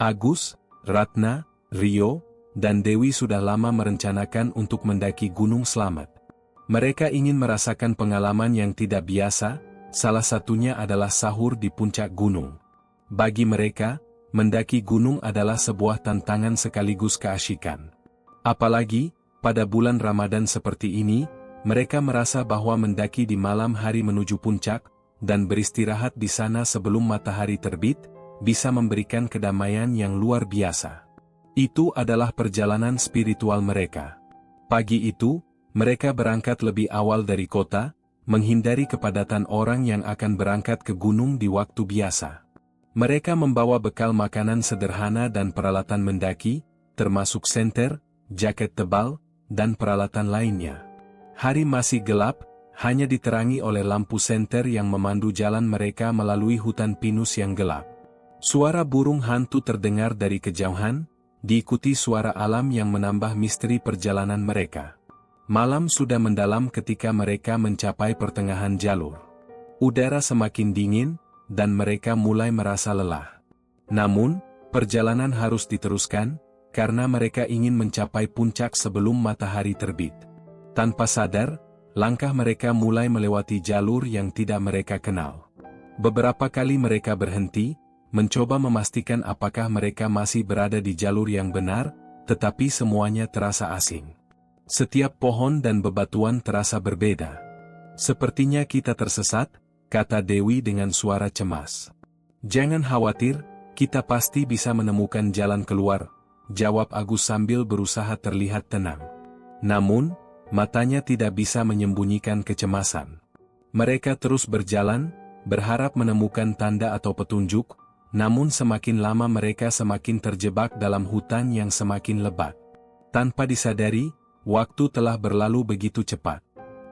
Agus, Ratna, Rio, dan Dewi sudah lama merencanakan untuk mendaki Gunung Slamet. Mereka ingin merasakan pengalaman yang tidak biasa, salah satunya adalah sahur di puncak gunung. Bagi mereka, mendaki gunung adalah sebuah tantangan sekaligus keasyikan. Apalagi, pada bulan Ramadan seperti ini, mereka merasa bahwa mendaki di malam hari menuju puncak, dan beristirahat di sana sebelum matahari terbit, bisa memberikan kedamaian yang luar biasa. Itu adalah perjalanan spiritual mereka. Pagi itu, mereka berangkat lebih awal dari kota, menghindari kepadatan orang yang akan berangkat ke gunung di waktu biasa. Mereka membawa bekal makanan sederhana dan peralatan mendaki, termasuk senter, jaket tebal, dan peralatan lainnya. Hari masih gelap, hanya diterangi oleh lampu senter yang memandu jalan mereka melalui hutan pinus yang gelap. Suara burung hantu terdengar dari kejauhan, diikuti suara alam yang menambah misteri perjalanan mereka. Malam sudah mendalam ketika mereka mencapai pertengahan jalur. Udara semakin dingin, dan mereka mulai merasa lelah. Namun, perjalanan harus diteruskan, karena mereka ingin mencapai puncak sebelum matahari terbit. Tanpa sadar, langkah mereka mulai melewati jalur yang tidak mereka kenal. Beberapa kali mereka berhenti, mencoba memastikan apakah mereka masih berada di jalur yang benar, tetapi semuanya terasa asing. Setiap pohon dan bebatuan terasa berbeda. Sepertinya kita tersesat, kata Dewi dengan suara cemas. Jangan khawatir, kita pasti bisa menemukan jalan keluar, jawab Agus sambil berusaha terlihat tenang. Namun, matanya tidak bisa menyembunyikan kecemasan. Mereka terus berjalan, berharap menemukan tanda atau petunjuk, namun semakin lama mereka semakin terjebak dalam hutan yang semakin lebat. Tanpa disadari, waktu telah berlalu begitu cepat.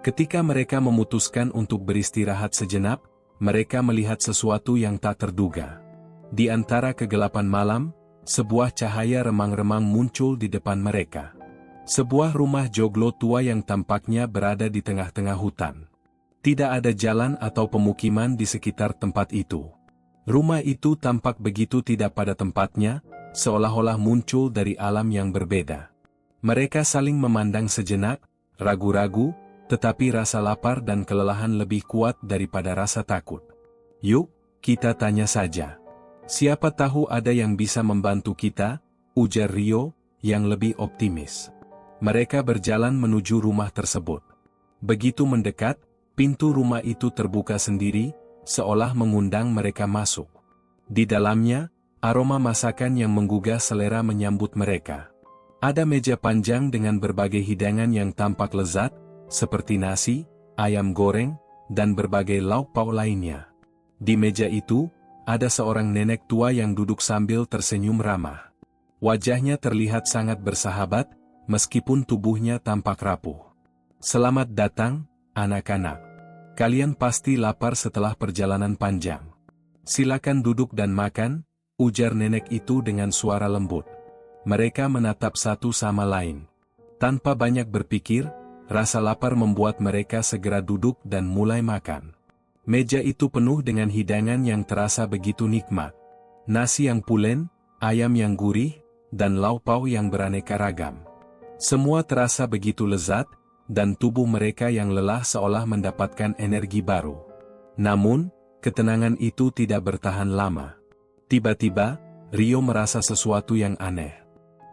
Ketika mereka memutuskan untuk beristirahat sejenak, mereka melihat sesuatu yang tak terduga. Di antara kegelapan malam, sebuah cahaya remang-remang muncul di depan mereka. Sebuah rumah joglo tua yang tampaknya berada di tengah-tengah hutan. Tidak ada jalan atau pemukiman di sekitar tempat itu. Rumah itu tampak begitu tidak pada tempatnya, seolah-olah muncul dari alam yang berbeda. Mereka saling memandang sejenak, ragu-ragu, tetapi rasa lapar dan kelelahan lebih kuat daripada rasa takut. Yuk, kita tanya saja. Siapa tahu ada yang bisa membantu kita, ujar Rio, yang lebih optimis. Mereka berjalan menuju rumah tersebut. Begitu mendekat, pintu rumah itu terbuka sendiri, seolah mengundang mereka masuk. Di dalamnya, aroma masakan yang menggugah selera menyambut mereka. Ada meja panjang dengan berbagai hidangan yang tampak lezat, seperti nasi, ayam goreng, dan berbagai lauk pauk lainnya. Di meja itu, ada seorang nenek tua yang duduk sambil tersenyum ramah. Wajahnya terlihat sangat bersahabat, meskipun tubuhnya tampak rapuh. Selamat datang, anak-anak. Kalian pasti lapar setelah perjalanan panjang. Silakan duduk dan makan, ujar nenek itu dengan suara lembut. Mereka menatap satu sama lain. Tanpa banyak berpikir, rasa lapar membuat mereka segera duduk dan mulai makan. Meja itu penuh dengan hidangan yang terasa begitu nikmat. Nasi yang pulen, ayam yang gurih, dan lauk pauk yang beraneka ragam. Semua terasa begitu lezat, dan tubuh mereka yang lelah seolah mendapatkan energi baru. Namun, ketenangan itu tidak bertahan lama. Tiba-tiba, Rio merasa sesuatu yang aneh.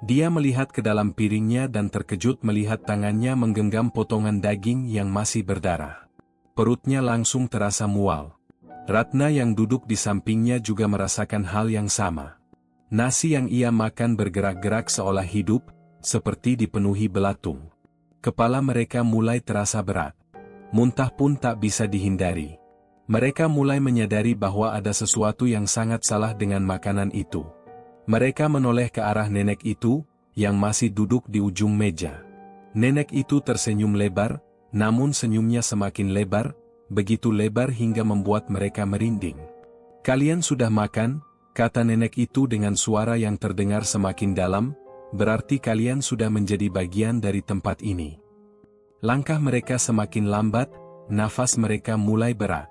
Dia melihat ke dalam piringnya dan terkejut melihat tangannya menggenggam potongan daging yang masih berdarah. Perutnya langsung terasa mual. Ratna yang duduk di sampingnya juga merasakan hal yang sama. Nasi yang ia makan bergerak-gerak seolah hidup, seperti dipenuhi belatung. Kepala mereka mulai terasa berat. Muntah pun tak bisa dihindari. Mereka mulai menyadari bahwa ada sesuatu yang sangat salah dengan makanan itu. Mereka menoleh ke arah nenek itu, yang masih duduk di ujung meja. Nenek itu tersenyum lebar, namun senyumnya semakin lebar, begitu lebar hingga membuat mereka merinding. Kalian sudah makan, kata nenek itu dengan suara yang terdengar semakin dalam, berarti kalian sudah menjadi bagian dari tempat ini. Langkah mereka semakin lambat, nafas mereka mulai berat.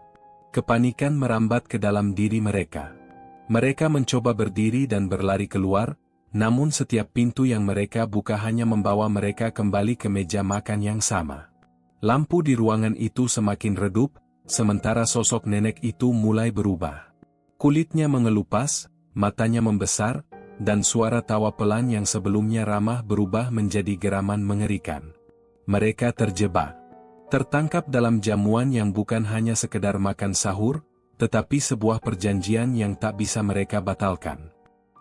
Kepanikan merambat ke dalam diri mereka. Mereka mencoba berdiri dan berlari keluar, namun setiap pintu yang mereka buka hanya membawa mereka kembali ke meja makan yang sama. Lampu di ruangan itu semakin redup, sementara sosok nenek itu mulai berubah. Kulitnya mengelupas, matanya membesar, dan suara tawa pelan yang sebelumnya ramah berubah menjadi geraman mengerikan. Mereka terjebak. Tertangkap dalam jamuan yang bukan hanya sekedar makan sahur, tetapi sebuah perjanjian yang tak bisa mereka batalkan.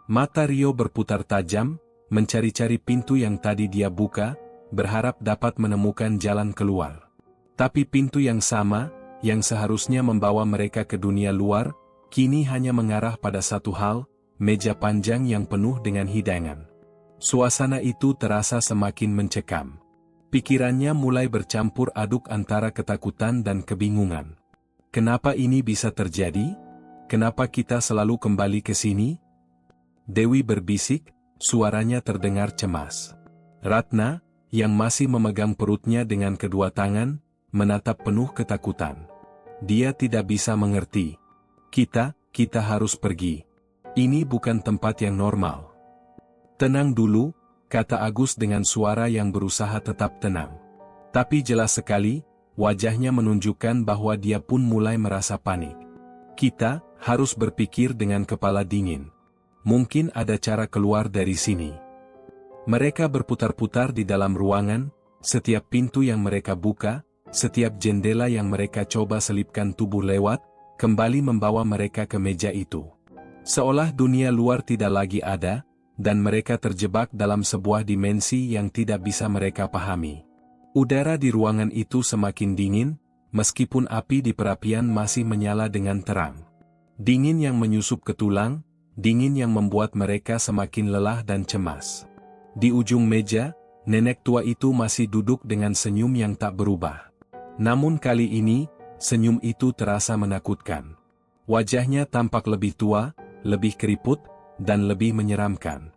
Mata Rio berputar tajam, mencari-cari pintu yang tadi dia buka, berharap dapat menemukan jalan keluar. Tapi pintu yang sama, yang seharusnya membawa mereka ke dunia luar, kini hanya mengarah pada satu hal, meja panjang yang penuh dengan hidangan. Suasana itu terasa semakin mencekam. Pikirannya mulai bercampur aduk antara ketakutan dan kebingungan. Kenapa ini bisa terjadi? Kenapa kita selalu kembali ke sini? Dewi berbisik, suaranya terdengar cemas. Ratna, yang masih memegang perutnya dengan kedua tangan, menatap penuh ketakutan. Dia tidak bisa mengerti. Kita harus pergi. Ini bukan tempat yang normal. Tenang dulu, kata Agus dengan suara yang berusaha tetap tenang. Tapi jelas sekali, wajahnya menunjukkan bahwa dia pun mulai merasa panik. Kita harus berpikir dengan kepala dingin. Mungkin ada cara keluar dari sini. Mereka berputar-putar di dalam ruangan, setiap pintu yang mereka buka, setiap jendela yang mereka coba selipkan tubuh lewat, kembali membawa mereka ke meja itu. Seolah dunia luar tidak lagi ada, dan mereka terjebak dalam sebuah dimensi yang tidak bisa mereka pahami. Udara di ruangan itu semakin dingin, meskipun api di perapian masih menyala dengan terang. Dingin yang menyusup ke tulang, dingin yang membuat mereka semakin lelah dan cemas. Di ujung meja, nenek tua itu masih duduk dengan senyum yang tak berubah. Namun kali ini, senyum itu terasa menakutkan. Wajahnya tampak lebih tua, lebih keriput, dan lebih menyeramkan.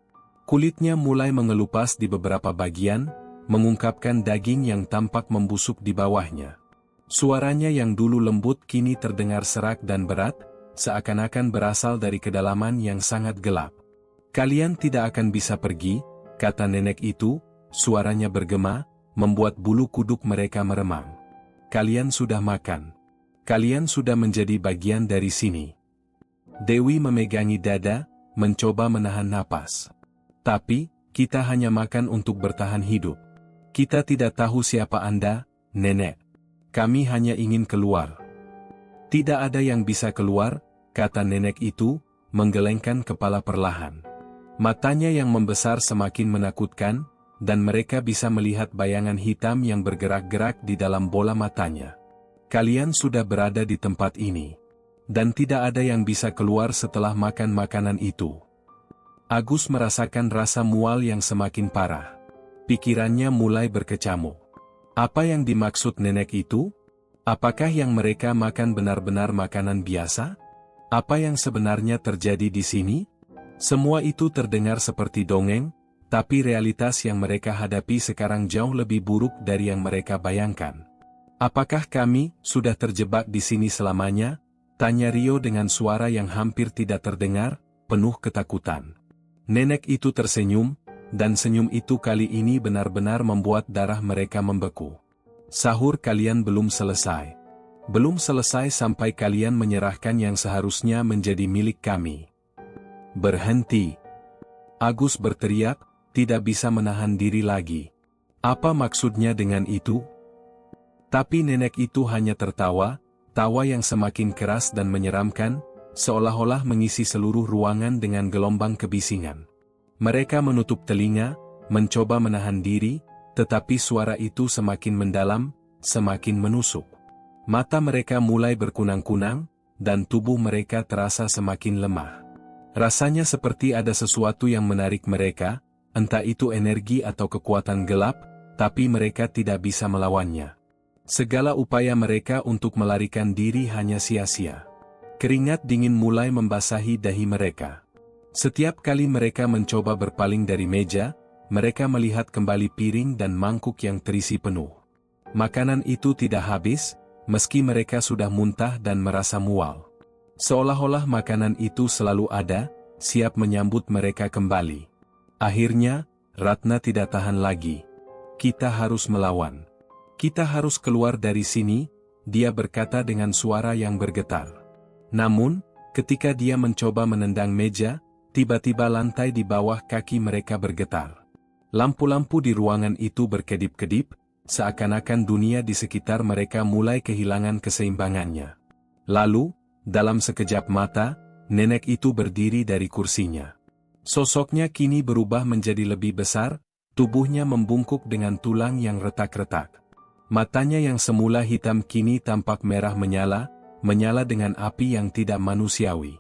Kulitnya mulai mengelupas di beberapa bagian, mengungkapkan daging yang tampak membusuk di bawahnya. Suaranya yang dulu lembut kini terdengar serak dan berat, seakan-akan berasal dari kedalaman yang sangat gelap. Kalian tidak akan bisa pergi, kata nenek itu, suaranya bergema, membuat bulu kuduk mereka meremang. Kalian sudah makan. Kalian sudah menjadi bagian dari sini. Dewi memegangi dada, mencoba menahan napas. Tapi, kita hanya makan untuk bertahan hidup. Kita tidak tahu siapa Anda, nenek. Kami hanya ingin keluar. Tidak ada yang bisa keluar, kata nenek itu, menggelengkan kepala perlahan. Matanya yang membesar semakin menakutkan, dan mereka bisa melihat bayangan hitam yang bergerak-gerak di dalam bola matanya. Kalian sudah berada di tempat ini. Dan tidak ada yang bisa keluar setelah makan makanan itu. Agus merasakan rasa mual yang semakin parah. Pikirannya mulai berkecamuk. Apa yang dimaksud nenek itu? Apakah yang mereka makan benar-benar makanan biasa? Apa yang sebenarnya terjadi di sini? Semua itu terdengar seperti dongeng, tapi realitas yang mereka hadapi sekarang jauh lebih buruk dari yang mereka bayangkan. Apakah kami sudah terjebak di sini selamanya? Tanya Rio dengan suara yang hampir tidak terdengar, penuh ketakutan. Nenek itu tersenyum, dan senyum itu kali ini benar-benar membuat darah mereka membeku. Sahur kalian belum selesai. Belum selesai sampai kalian menyerahkan yang seharusnya menjadi milik kami. Berhenti. Agus berteriak, tidak bisa menahan diri lagi. Apa maksudnya dengan itu? Tapi nenek itu hanya tertawa, tawa yang semakin keras dan menyeramkan, seolah-olah mengisi seluruh ruangan dengan gelombang kebisingan. Mereka menutup telinga, mencoba menahan diri, tetapi suara itu semakin mendalam, semakin menusuk. Mata mereka mulai berkunang-kunang, dan tubuh mereka terasa semakin lemah. Rasanya seperti ada sesuatu yang menarik mereka, entah itu energi atau kekuatan gelap, tapi mereka tidak bisa melawannya. Segala upaya mereka untuk melarikan diri hanya sia-sia. Keringat dingin mulai membasahi dahi mereka. Setiap kali mereka mencoba berpaling dari meja, mereka melihat kembali piring dan mangkuk yang terisi penuh. Makanan itu tidak habis, meski mereka sudah muntah dan merasa mual. Seolah-olah makanan itu selalu ada, siap menyambut mereka kembali. Akhirnya, Ratna tidak tahan lagi. Kita harus melawan. Kita harus keluar dari sini, dia berkata dengan suara yang bergetar. Namun, ketika dia mencoba menendang meja, tiba-tiba lantai di bawah kaki mereka bergetar. Lampu-lampu di ruangan itu berkedip-kedip, seakan-akan dunia di sekitar mereka mulai kehilangan keseimbangannya. Lalu, dalam sekejap mata, nenek itu berdiri dari kursinya. Sosoknya kini berubah menjadi lebih besar, tubuhnya membungkuk dengan tulang yang retak-retak. Matanya yang semula hitam kini tampak merah menyala dengan api yang tidak manusiawi.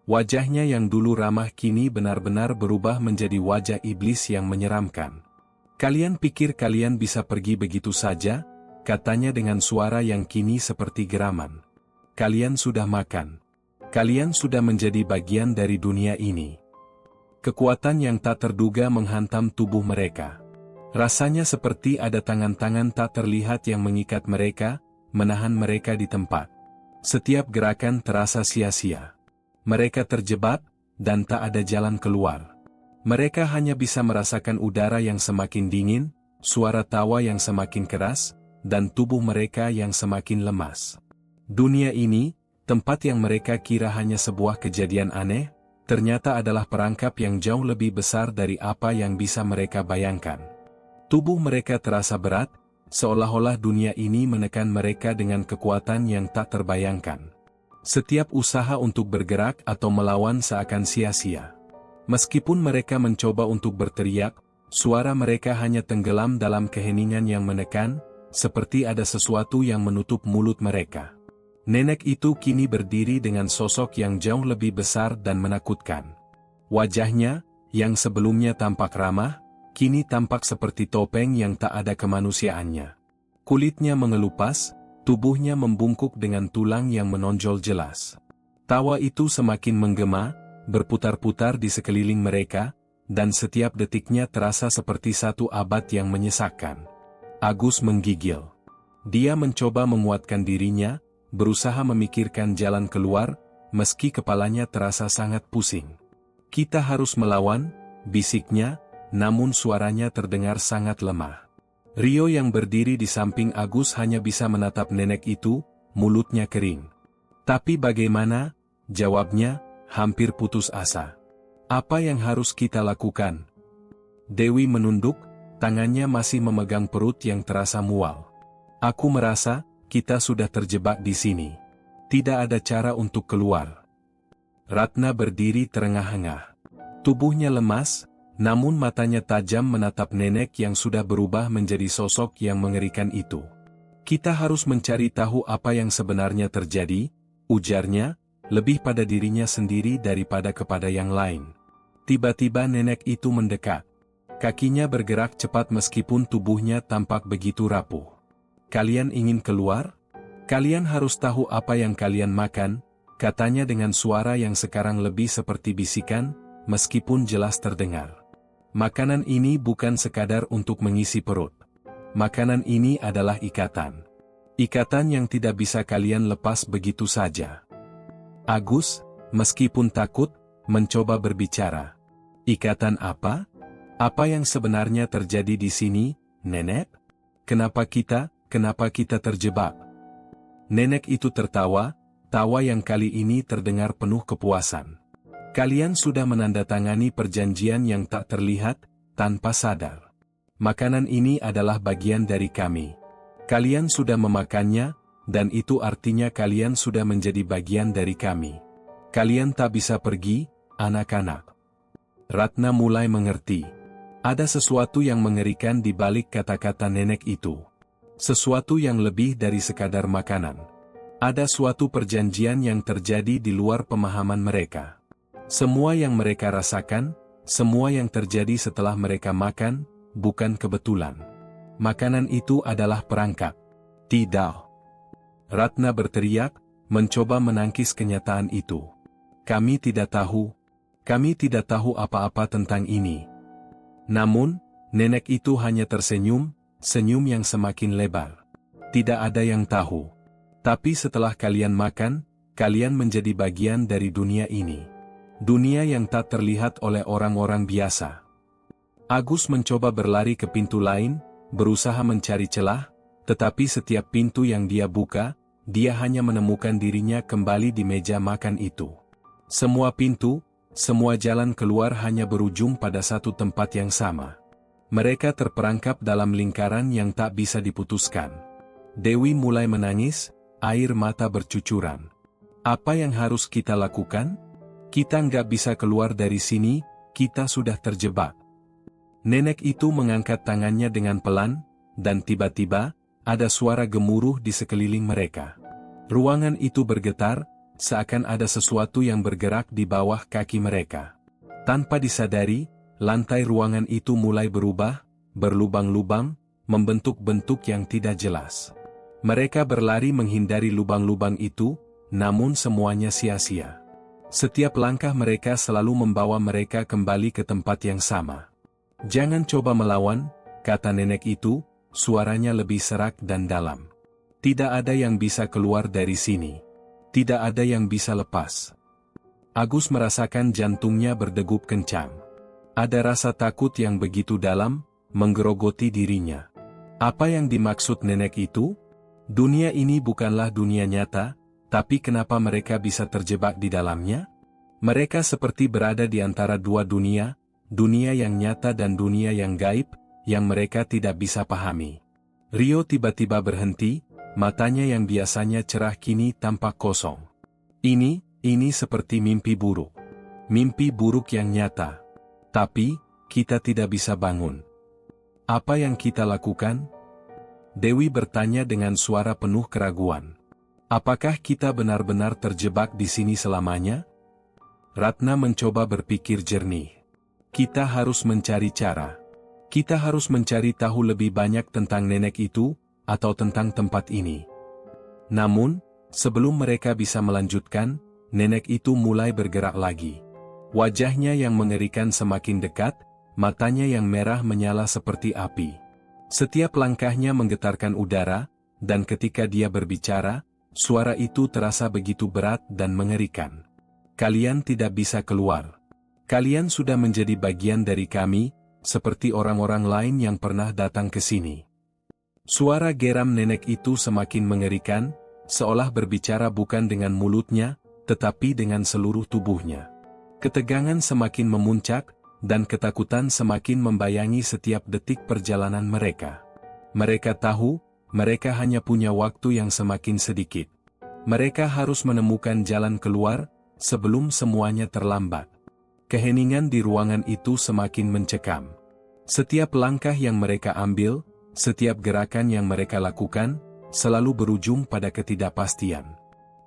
Wajahnya yang dulu ramah kini benar-benar berubah menjadi wajah iblis yang menyeramkan. "Kalian pikir kalian bisa pergi begitu saja?" katanya dengan suara yang kini seperti geraman. "Kalian sudah makan. Kalian sudah menjadi bagian dari dunia ini." Kekuatan yang tak terduga menghantam tubuh mereka. Rasanya seperti ada tangan-tangan tak terlihat yang mengikat mereka, menahan mereka di tempat. Setiap gerakan terasa sia-sia. Mereka terjebak, dan tak ada jalan keluar. Mereka hanya bisa merasakan udara yang semakin dingin, suara tawa yang semakin keras, dan tubuh mereka yang semakin lemas. Dunia ini, tempat yang mereka kira hanya sebuah kejadian aneh, ternyata adalah perangkap yang jauh lebih besar dari apa yang bisa mereka bayangkan. Tubuh mereka terasa berat, seolah-olah dunia ini menekan mereka dengan kekuatan yang tak terbayangkan. Setiap usaha untuk bergerak atau melawan seakan sia-sia. Meskipun mereka mencoba untuk berteriak, suara mereka hanya tenggelam dalam keheningan yang menekan, seperti ada sesuatu yang menutup mulut mereka. Nenek itu kini berdiri dengan sosok yang jauh lebih besar dan menakutkan. Wajahnya, yang sebelumnya tampak ramah, kini tampak seperti topeng yang tak ada kemanusiaannya. Kulitnya mengelupas, tubuhnya membungkuk dengan tulang yang menonjol jelas. Tawa itu semakin menggema, berputar-putar di sekeliling mereka, dan setiap detiknya terasa seperti satu abad yang menyesakkan. Agus menggigil. Dia mencoba menguatkan dirinya, berusaha memikirkan jalan keluar, meski kepalanya terasa sangat pusing. "Kita harus melawan," bisiknya, namun suaranya terdengar sangat lemah. Rio yang berdiri di samping Agus hanya bisa menatap nenek itu, mulutnya kering. "Tapi bagaimana?" jawabnya, hampir putus asa. "Apa yang harus kita lakukan?" Dewi menunduk, tangannya masih memegang perut yang terasa mual. "Aku merasa, kita sudah terjebak di sini. Tidak ada cara untuk keluar." Ratna berdiri terengah-engah. Tubuhnya lemas, namun matanya tajam menatap nenek yang sudah berubah menjadi sosok yang mengerikan itu. "Kita harus mencari tahu apa yang sebenarnya terjadi," ujarnya, lebih pada dirinya sendiri daripada kepada yang lain. Tiba-tiba nenek itu mendekat. Kakinya bergerak cepat meskipun tubuhnya tampak begitu rapuh. "Kalian ingin keluar? Kalian harus tahu apa yang kalian makan," katanya dengan suara yang sekarang lebih seperti bisikan, meskipun jelas terdengar. "Makanan ini bukan sekadar untuk mengisi perut. Makanan ini adalah ikatan. Ikatan yang tidak bisa kalian lepas begitu saja." Agus, meskipun takut, mencoba berbicara. "Ikatan apa? Apa yang sebenarnya terjadi di sini, Nenek? Kenapa kita terjebak?" Nenek itu tertawa, tawa yang kali ini terdengar penuh kepuasan. "Kalian sudah menandatangani perjanjian yang tak terlihat, tanpa sadar. Makanan ini adalah bagian dari kami. Kalian sudah memakannya, dan itu artinya kalian sudah menjadi bagian dari kami. Kalian tak bisa pergi, anak-anak." Ratna mulai mengerti. Ada sesuatu yang mengerikan di balik kata-kata nenek itu. Sesuatu yang lebih dari sekadar makanan. Ada suatu perjanjian yang terjadi di luar pemahaman mereka. Semua yang mereka rasakan, semua yang terjadi setelah mereka makan, bukan kebetulan. Makanan itu adalah perangkap. "Tidak!" Ratna berteriak, mencoba menangkis kenyataan itu. Kami tidak tahu apa-apa tentang ini." Namun, nenek itu hanya tersenyum, senyum yang semakin lebar. "Tidak ada yang tahu. Tapi setelah kalian makan, kalian menjadi bagian dari dunia ini. Dunia yang tak terlihat oleh orang-orang biasa. Agus mencoba berlari ke pintu lain, berusaha mencari celah, tetapi setiap pintu yang dia buka, dia hanya menemukan dirinya kembali di meja makan itu. Semua pintu, semua jalan keluar hanya berujung pada satu tempat yang sama. Mereka terperangkap dalam lingkaran yang tak bisa diputuskan. Dewi mulai menangis, air mata bercucuran. Apa yang harus kita lakukan? Kita nggak bisa keluar dari sini, kita sudah terjebak. Nenek itu mengangkat tangannya dengan pelan, dan tiba-tiba, ada suara gemuruh di sekeliling mereka. Ruangan itu bergetar, seakan ada sesuatu yang bergerak di bawah kaki mereka. Tanpa disadari, lantai ruangan itu mulai berubah, berlubang-lubang, membentuk bentuk yang tidak jelas. Mereka berlari menghindari lubang-lubang itu, namun semuanya sia-sia. Setiap langkah mereka selalu membawa mereka kembali ke tempat yang sama. Jangan coba melawan, kata nenek itu, suaranya lebih serak dan dalam. Tidak ada yang bisa keluar dari sini. Tidak ada yang bisa lepas. Agus merasakan jantungnya berdegup kencang. Ada rasa takut yang begitu dalam, menggerogoti dirinya. Apa yang dimaksud nenek itu? Dunia ini bukanlah dunia nyata, tapi kenapa mereka bisa terjebak di dalamnya? Mereka seperti berada di antara dua dunia, dunia yang nyata dan dunia yang gaib, yang mereka tidak bisa pahami. Rio tiba-tiba berhenti, matanya yang biasanya cerah kini tampak kosong. Ini seperti mimpi buruk. Mimpi buruk yang nyata. Tapi, kita tidak bisa bangun. Apa yang kita lakukan? Dewi bertanya dengan suara penuh keraguan. Apakah kita benar-benar terjebak di sini selamanya? Ratna mencoba berpikir jernih. Kita harus mencari cara. Kita harus mencari tahu lebih banyak tentang nenek itu, atau tentang tempat ini. Namun, sebelum mereka bisa melanjutkan, nenek itu mulai bergerak lagi. Wajahnya yang mengerikan semakin dekat, matanya yang merah menyala seperti api. Setiap langkahnya menggetarkan udara, dan ketika dia berbicara, suara itu terasa begitu berat dan mengerikan. Kalian tidak bisa keluar. Kalian sudah menjadi bagian dari kami, seperti orang-orang lain yang pernah datang ke sini. Suara geram nenek itu semakin mengerikan, seolah berbicara bukan dengan mulutnya, tetapi dengan seluruh tubuhnya. Ketegangan semakin memuncak, dan ketakutan semakin membayangi setiap detik perjalanan mereka. Mereka tahu, mereka hanya punya waktu yang semakin sedikit. Mereka harus menemukan jalan keluar, sebelum semuanya terlambat. Keheningan di ruangan itu semakin mencekam. Setiap langkah yang mereka ambil, setiap gerakan yang mereka lakukan, selalu berujung pada ketidakpastian.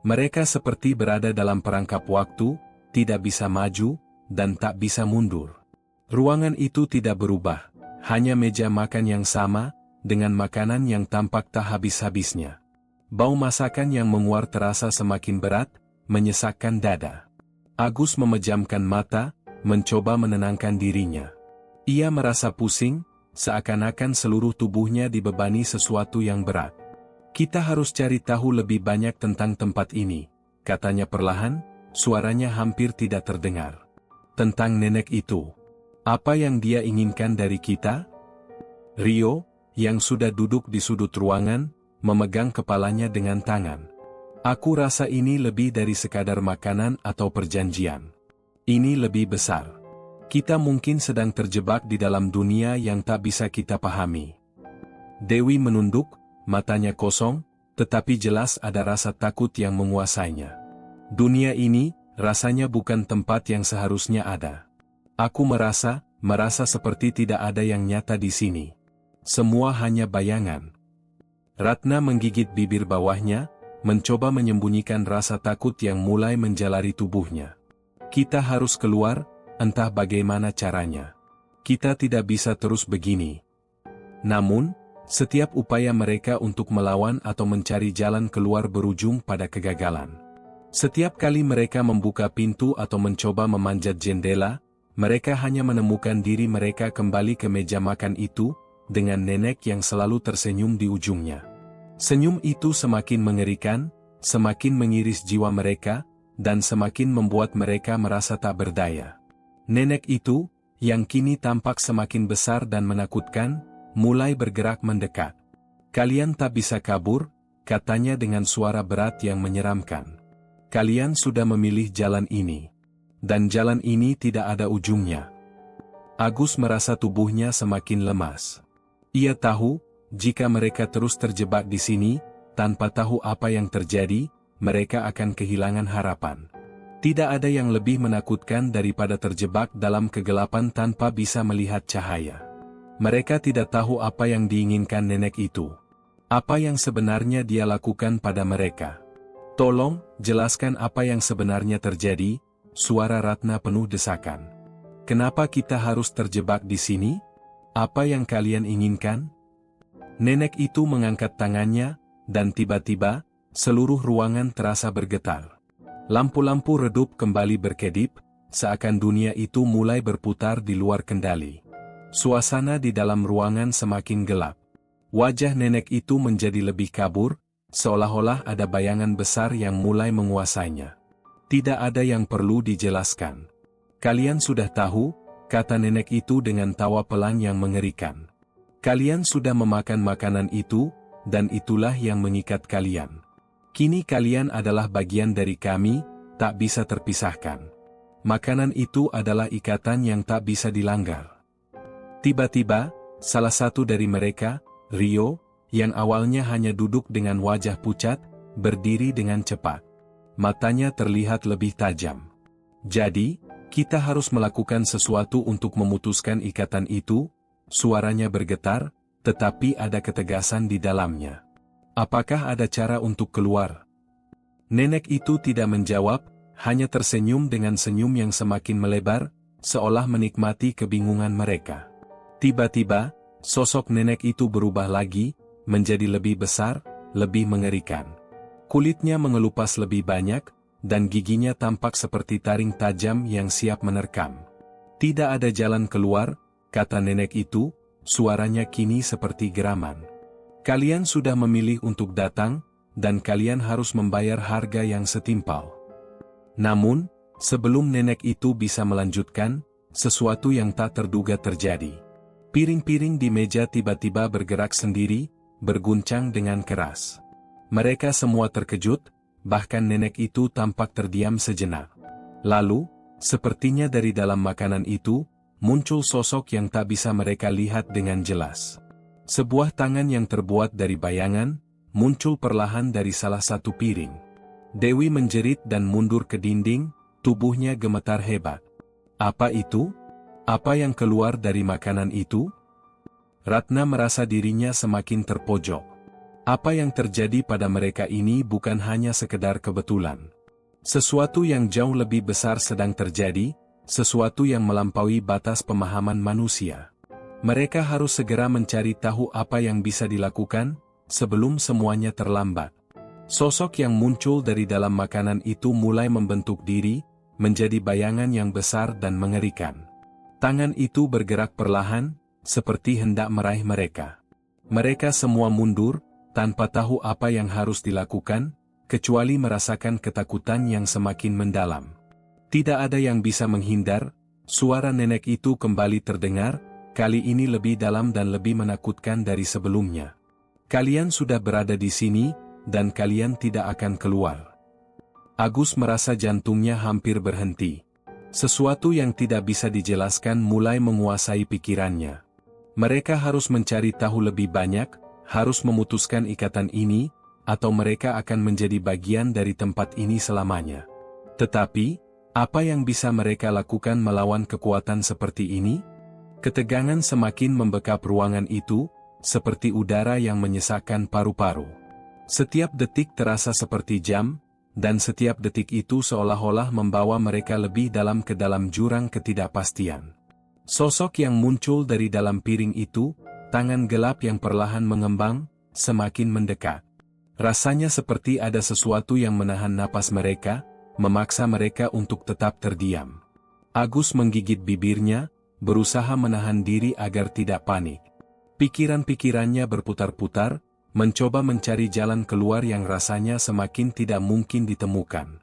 Mereka seperti berada dalam perangkap waktu, tidak bisa maju, dan tak bisa mundur. Ruangan itu tidak berubah, hanya meja makan yang sama, dengan makanan yang tampak tak habis-habisnya. Bau masakan yang menguar terasa semakin berat, menyesakkan dada. Agus memejamkan mata, mencoba menenangkan dirinya. Ia merasa pusing, seakan-akan seluruh tubuhnya dibebani sesuatu yang berat. Kita harus cari tahu lebih banyak tentang tempat ini, katanya perlahan, suaranya hampir tidak terdengar. Tentang nenek itu. Apa yang dia inginkan dari kita? Rio, yang sudah duduk di sudut ruangan, memegang kepalanya dengan tangan. Aku rasa ini lebih dari sekadar makanan atau perjanjian. Ini lebih besar. Kita mungkin sedang terjebak di dalam dunia yang tak bisa kita pahami. Dewi menunduk, matanya kosong, tetapi jelas ada rasa takut yang menguasainya. Dunia ini, rasanya bukan tempat yang seharusnya ada. Aku merasa seperti tidak ada yang nyata di sini. Semua hanya bayangan. Ratna menggigit bibir bawahnya, mencoba menyembunyikan rasa takut yang mulai menjalari tubuhnya. Kita harus keluar, entah bagaimana caranya. Kita tidak bisa terus begini. Namun, setiap upaya mereka untuk melawan atau mencari jalan keluar berujung pada kegagalan. Setiap kali mereka membuka pintu atau mencoba memanjat jendela, mereka hanya menemukan diri mereka kembali ke meja makan itu, dengan nenek yang selalu tersenyum di ujungnya. Senyum itu semakin mengerikan, semakin mengiris jiwa mereka, dan semakin membuat mereka merasa tak berdaya. Nenek itu, yang kini tampak semakin besar dan menakutkan, mulai bergerak mendekat. "Kalian tak bisa kabur," katanya dengan suara berat yang menyeramkan. "Kalian sudah memilih jalan ini. Dan jalan ini tidak ada ujungnya." Agus merasa tubuhnya semakin lemas. Ia tahu, jika mereka terus terjebak di sini, tanpa tahu apa yang terjadi, mereka akan kehilangan harapan. Tidak ada yang lebih menakutkan daripada terjebak dalam kegelapan tanpa bisa melihat cahaya. Mereka tidak tahu apa yang diinginkan nenek itu. Apa yang sebenarnya dia lakukan pada mereka. "Tolong, jelaskan apa yang sebenarnya terjadi," suara Ratna penuh desakan. "Kenapa kita harus terjebak di sini? Apa yang kalian inginkan?" Nenek itu mengangkat tangannya, dan tiba-tiba, seluruh ruangan terasa bergetar. Lampu-lampu redup kembali berkedip, seakan dunia itu mulai berputar di luar kendali. Suasana di dalam ruangan semakin gelap. Wajah nenek itu menjadi lebih kabur, seolah-olah ada bayangan besar yang mulai menguasainya. "Tidak ada yang perlu dijelaskan. Kalian sudah tahu," kata nenek itu dengan tawa pelan yang mengerikan. "Kalian sudah memakan makanan itu, dan itulah yang mengikat kalian. Kini kalian adalah bagian dari kami, tak bisa terpisahkan. Makanan itu adalah ikatan yang tak bisa dilanggar." Tiba-tiba, salah satu dari mereka, Rio, yang awalnya hanya duduk dengan wajah pucat, berdiri dengan cepat. Matanya terlihat lebih tajam. "Jadi, kita harus melakukan sesuatu untuk memutuskan ikatan itu," suaranya bergetar, tetapi ada ketegasan di dalamnya. "Apakah ada cara untuk keluar?" Nenek itu tidak menjawab, hanya tersenyum dengan senyum yang semakin melebar, seolah menikmati kebingungan mereka. Tiba-tiba, sosok nenek itu berubah lagi, menjadi lebih besar, lebih mengerikan. Kulitnya mengelupas lebih banyak, dan giginya tampak seperti taring tajam yang siap menerkam. "Tidak ada jalan keluar," kata nenek itu, suaranya kini seperti geraman. "Kalian sudah memilih untuk datang, dan kalian harus membayar harga yang setimpal." Namun, sebelum nenek itu bisa melanjutkan, sesuatu yang tak terduga terjadi. Piring-piring di meja tiba-tiba bergerak sendiri, berguncang dengan keras. Mereka semua terkejut, bahkan nenek itu tampak terdiam sejenak. Lalu, sepertinya dari dalam makanan itu, muncul sosok yang tak bisa mereka lihat dengan jelas. Sebuah tangan yang terbuat dari bayangan, muncul perlahan dari salah satu piring. Dewi menjerit dan mundur ke dinding, tubuhnya gemetar hebat. Apa itu? Apa yang keluar dari makanan itu? Ratna merasa dirinya semakin terpojok. Apa yang terjadi pada mereka ini bukan hanya sekedar kebetulan. Sesuatu yang jauh lebih besar sedang terjadi, sesuatu yang melampaui batas pemahaman manusia. Mereka harus segera mencari tahu apa yang bisa dilakukan, sebelum semuanya terlambat. Sosok yang muncul dari dalam makanan itu mulai membentuk diri, menjadi bayangan yang besar dan mengerikan. Tangan itu bergerak perlahan, seperti hendak meraih mereka. Mereka semua mundur, tanpa tahu apa yang harus dilakukan, kecuali merasakan ketakutan yang semakin mendalam. Tidak ada yang bisa menghindar, suara nenek itu kembali terdengar, kali ini lebih dalam dan lebih menakutkan dari sebelumnya. "Kalian sudah berada di sini, dan kalian tidak akan keluar." Agus merasa jantungnya hampir berhenti. Sesuatu yang tidak bisa dijelaskan mulai menguasai pikirannya. Mereka harus mencari tahu lebih banyak, harus memutuskan ikatan ini, atau mereka akan menjadi bagian dari tempat ini selamanya. Tetapi, apa yang bisa mereka lakukan melawan kekuatan seperti ini? Ketegangan semakin membekap ruangan itu, seperti udara yang menyesakkan paru-paru. Setiap detik terasa seperti jam, dan setiap detik itu seolah-olah membawa mereka lebih dalam ke dalam jurang ketidakpastian. Sosok yang muncul dari dalam piring itu, tangan gelap yang perlahan mengembang, semakin mendekat. Rasanya seperti ada sesuatu yang menahan napas mereka, memaksa mereka untuk tetap terdiam. Agus menggigit bibirnya, berusaha menahan diri agar tidak panik. Pikiran-pikirannya berputar-putar, mencoba mencari jalan keluar yang rasanya semakin tidak mungkin ditemukan.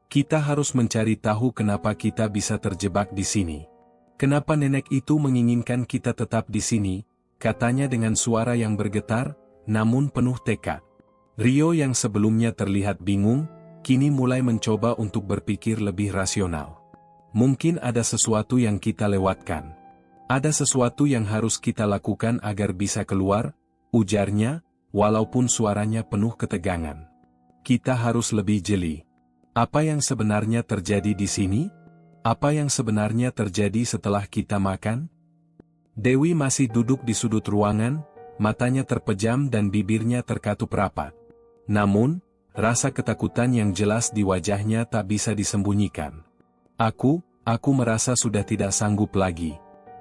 Kita harus mencari tahu kenapa kita bisa terjebak di sini. Kenapa nenek itu menginginkan kita tetap di sini, katanya dengan suara yang bergetar, namun penuh tekad. Rio yang sebelumnya terlihat bingung, kini mulai mencoba untuk berpikir lebih rasional. Mungkin ada sesuatu yang kita lewatkan. Ada sesuatu yang harus kita lakukan agar bisa keluar, ujarnya, walaupun suaranya penuh ketegangan. Kita harus lebih jeli. Apa yang sebenarnya terjadi di sini? Apa yang sebenarnya terjadi setelah kita makan? Dewi masih duduk di sudut ruangan, matanya terpejam dan bibirnya terkatup rapat. Namun, rasa ketakutan yang jelas di wajahnya tak bisa disembunyikan. Aku merasa sudah tidak sanggup lagi.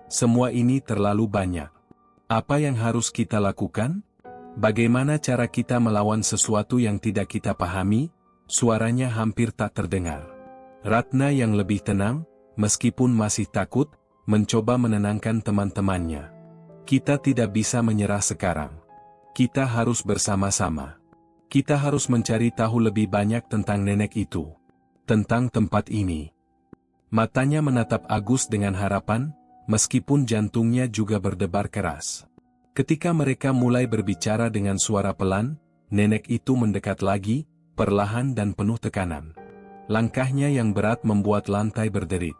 Semua ini terlalu banyak. Apa yang harus kita lakukan? Bagaimana cara kita melawan sesuatu yang tidak kita pahami? Suaranya hampir tak terdengar. Ratna yang lebih tenang, meskipun masih takut, mencoba menenangkan teman-temannya. Kita tidak bisa menyerah sekarang. Kita harus bersama-sama. Kita harus mencari tahu lebih banyak tentang nenek itu. Tentang tempat ini. Matanya menatap Agus dengan harapan, meskipun jantungnya juga berdebar keras. Ketika mereka mulai berbicara dengan suara pelan, nenek itu mendekat lagi, perlahan dan penuh tekanan. Langkahnya yang berat membuat lantai berderit.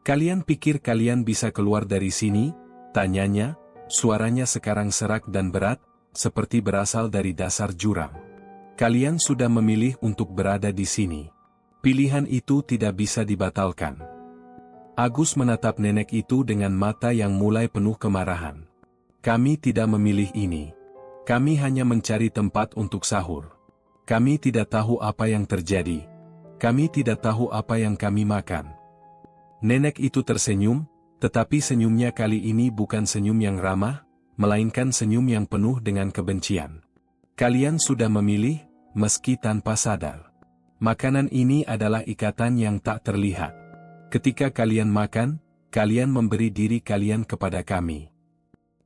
Kalian pikir kalian bisa keluar dari sini? Tanyanya, suaranya sekarang serak dan berat, seperti berasal dari dasar jurang. Kalian sudah memilih untuk berada di sini. Pilihan itu tidak bisa dibatalkan. Agus menatap nenek itu dengan mata yang mulai penuh kemarahan. Kami tidak memilih ini. Kami hanya mencari tempat untuk sahur. Kami tidak tahu apa yang terjadi. Kami tidak tahu apa yang kami makan. Nenek itu tersenyum, tetapi senyumnya kali ini bukan senyum yang ramah, melainkan senyum yang penuh dengan kebencian. Kalian sudah memilih, meski tanpa sadar. Makanan ini adalah ikatan yang tak terlihat. Ketika kalian makan, kalian memberi diri kalian kepada kami.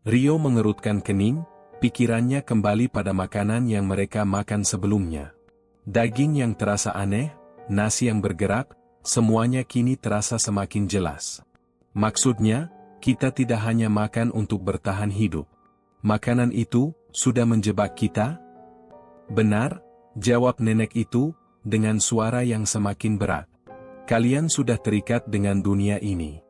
Rio mengerutkan kening, pikirannya kembali pada makanan yang mereka makan sebelumnya. Daging yang terasa aneh, nasi yang bergerak, semuanya kini terasa semakin jelas. Maksudnya, kita tidak hanya makan untuk bertahan hidup. Makanan itu sudah menjebak kita? Benar, jawab nenek itu, dengan suara yang semakin berat. Kalian sudah terikat dengan dunia ini.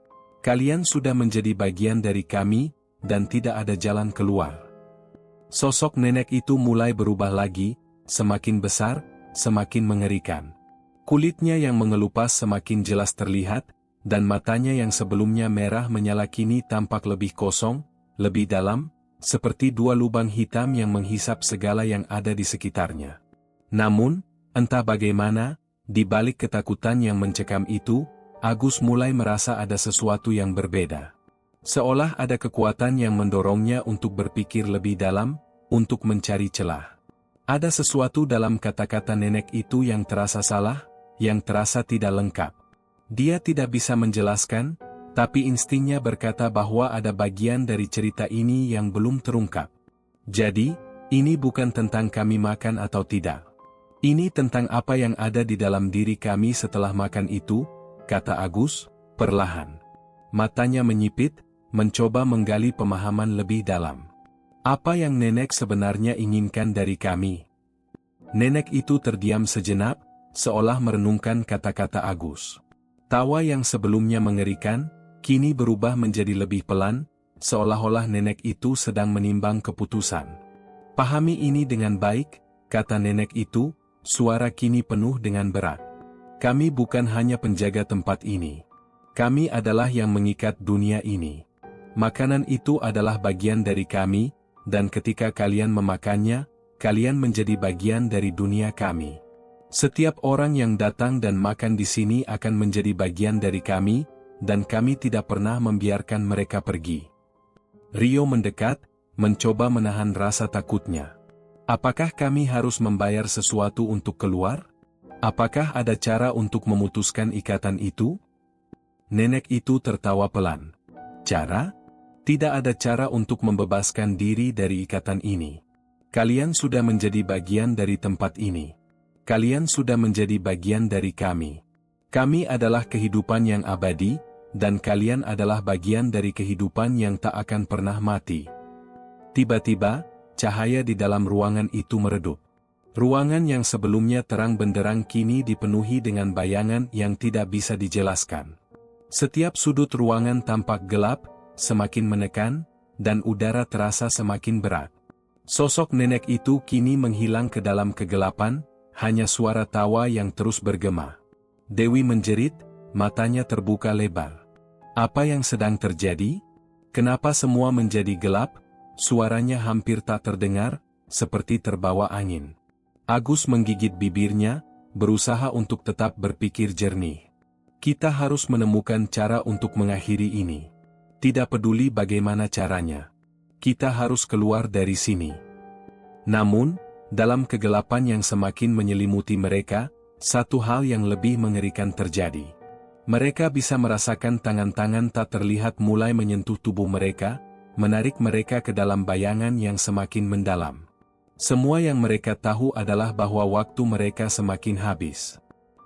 Kalian sudah menjadi bagian dari kami, dan tidak ada jalan keluar. Sosok nenek itu mulai berubah lagi, semakin besar, semakin mengerikan. Kulitnya yang mengelupas semakin jelas terlihat, dan matanya yang sebelumnya merah menyala kini tampak lebih kosong, lebih dalam, seperti dua lubang hitam yang menghisap segala yang ada di sekitarnya. Namun, entah bagaimana, di balik ketakutan yang mencekam itu, Agus mulai merasa ada sesuatu yang berbeda. Seolah ada kekuatan yang mendorongnya untuk berpikir lebih dalam, untuk mencari celah. Ada sesuatu dalam kata-kata nenek itu yang terasa salah, yang terasa tidak lengkap. Dia tidak bisa menjelaskan, tapi instingnya berkata bahwa ada bagian dari cerita ini yang belum terungkap. Jadi, ini bukan tentang kami makan atau tidak. Ini tentang apa yang ada di dalam diri kami setelah makan itu, kata Agus, perlahan. Matanya menyipit, mencoba menggali pemahaman lebih dalam. Apa yang nenek sebenarnya inginkan dari kami? Nenek itu terdiam sejenak, seolah merenungkan kata-kata Agus. Tawa yang sebelumnya mengerikan, kini berubah menjadi lebih pelan, seolah-olah nenek itu sedang menimbang keputusan. Pahami ini dengan baik, kata nenek itu, suara kini penuh dengan berat. Kami bukan hanya penjaga tempat ini. Kami adalah yang mengikat dunia ini. Makanan itu adalah bagian dari kami, dan ketika kalian memakannya, kalian menjadi bagian dari dunia kami. Setiap orang yang datang dan makan di sini akan menjadi bagian dari kami, dan kami tidak pernah membiarkan mereka pergi. Rio mendekat, mencoba menahan rasa takutnya. Apakah kami harus membayar sesuatu untuk keluar? Apakah ada cara untuk memutuskan ikatan itu? Nenek itu tertawa pelan. Cara? Tidak ada cara untuk membebaskan diri dari ikatan ini. Kalian sudah menjadi bagian dari tempat ini. Kalian sudah menjadi bagian dari kami. Kami adalah kehidupan yang abadi, dan kalian adalah bagian dari kehidupan yang tak akan pernah mati. Tiba-tiba, cahaya di dalam ruangan itu meredup. Ruangan yang sebelumnya terang benderang kini dipenuhi dengan bayangan yang tidak bisa dijelaskan. Setiap sudut ruangan tampak gelap, semakin menekan, dan udara terasa semakin berat. Sosok nenek itu kini menghilang ke dalam kegelapan, hanya suara tawa yang terus bergema. Dewi menjerit, matanya terbuka lebar. Apa yang sedang terjadi? Kenapa semua menjadi gelap? Suaranya hampir tak terdengar, seperti terbawa angin. Agus menggigit bibirnya, berusaha untuk tetap berpikir jernih. Kita harus menemukan cara untuk mengakhiri ini. Tidak peduli bagaimana caranya. Kita harus keluar dari sini. Namun, dalam kegelapan yang semakin menyelimuti mereka, satu hal yang lebih mengerikan terjadi. Mereka bisa merasakan tangan-tangan tak terlihat mulai menyentuh tubuh mereka, menarik mereka ke dalam bayangan yang semakin mendalam. Semua yang mereka tahu adalah bahwa waktu mereka semakin habis.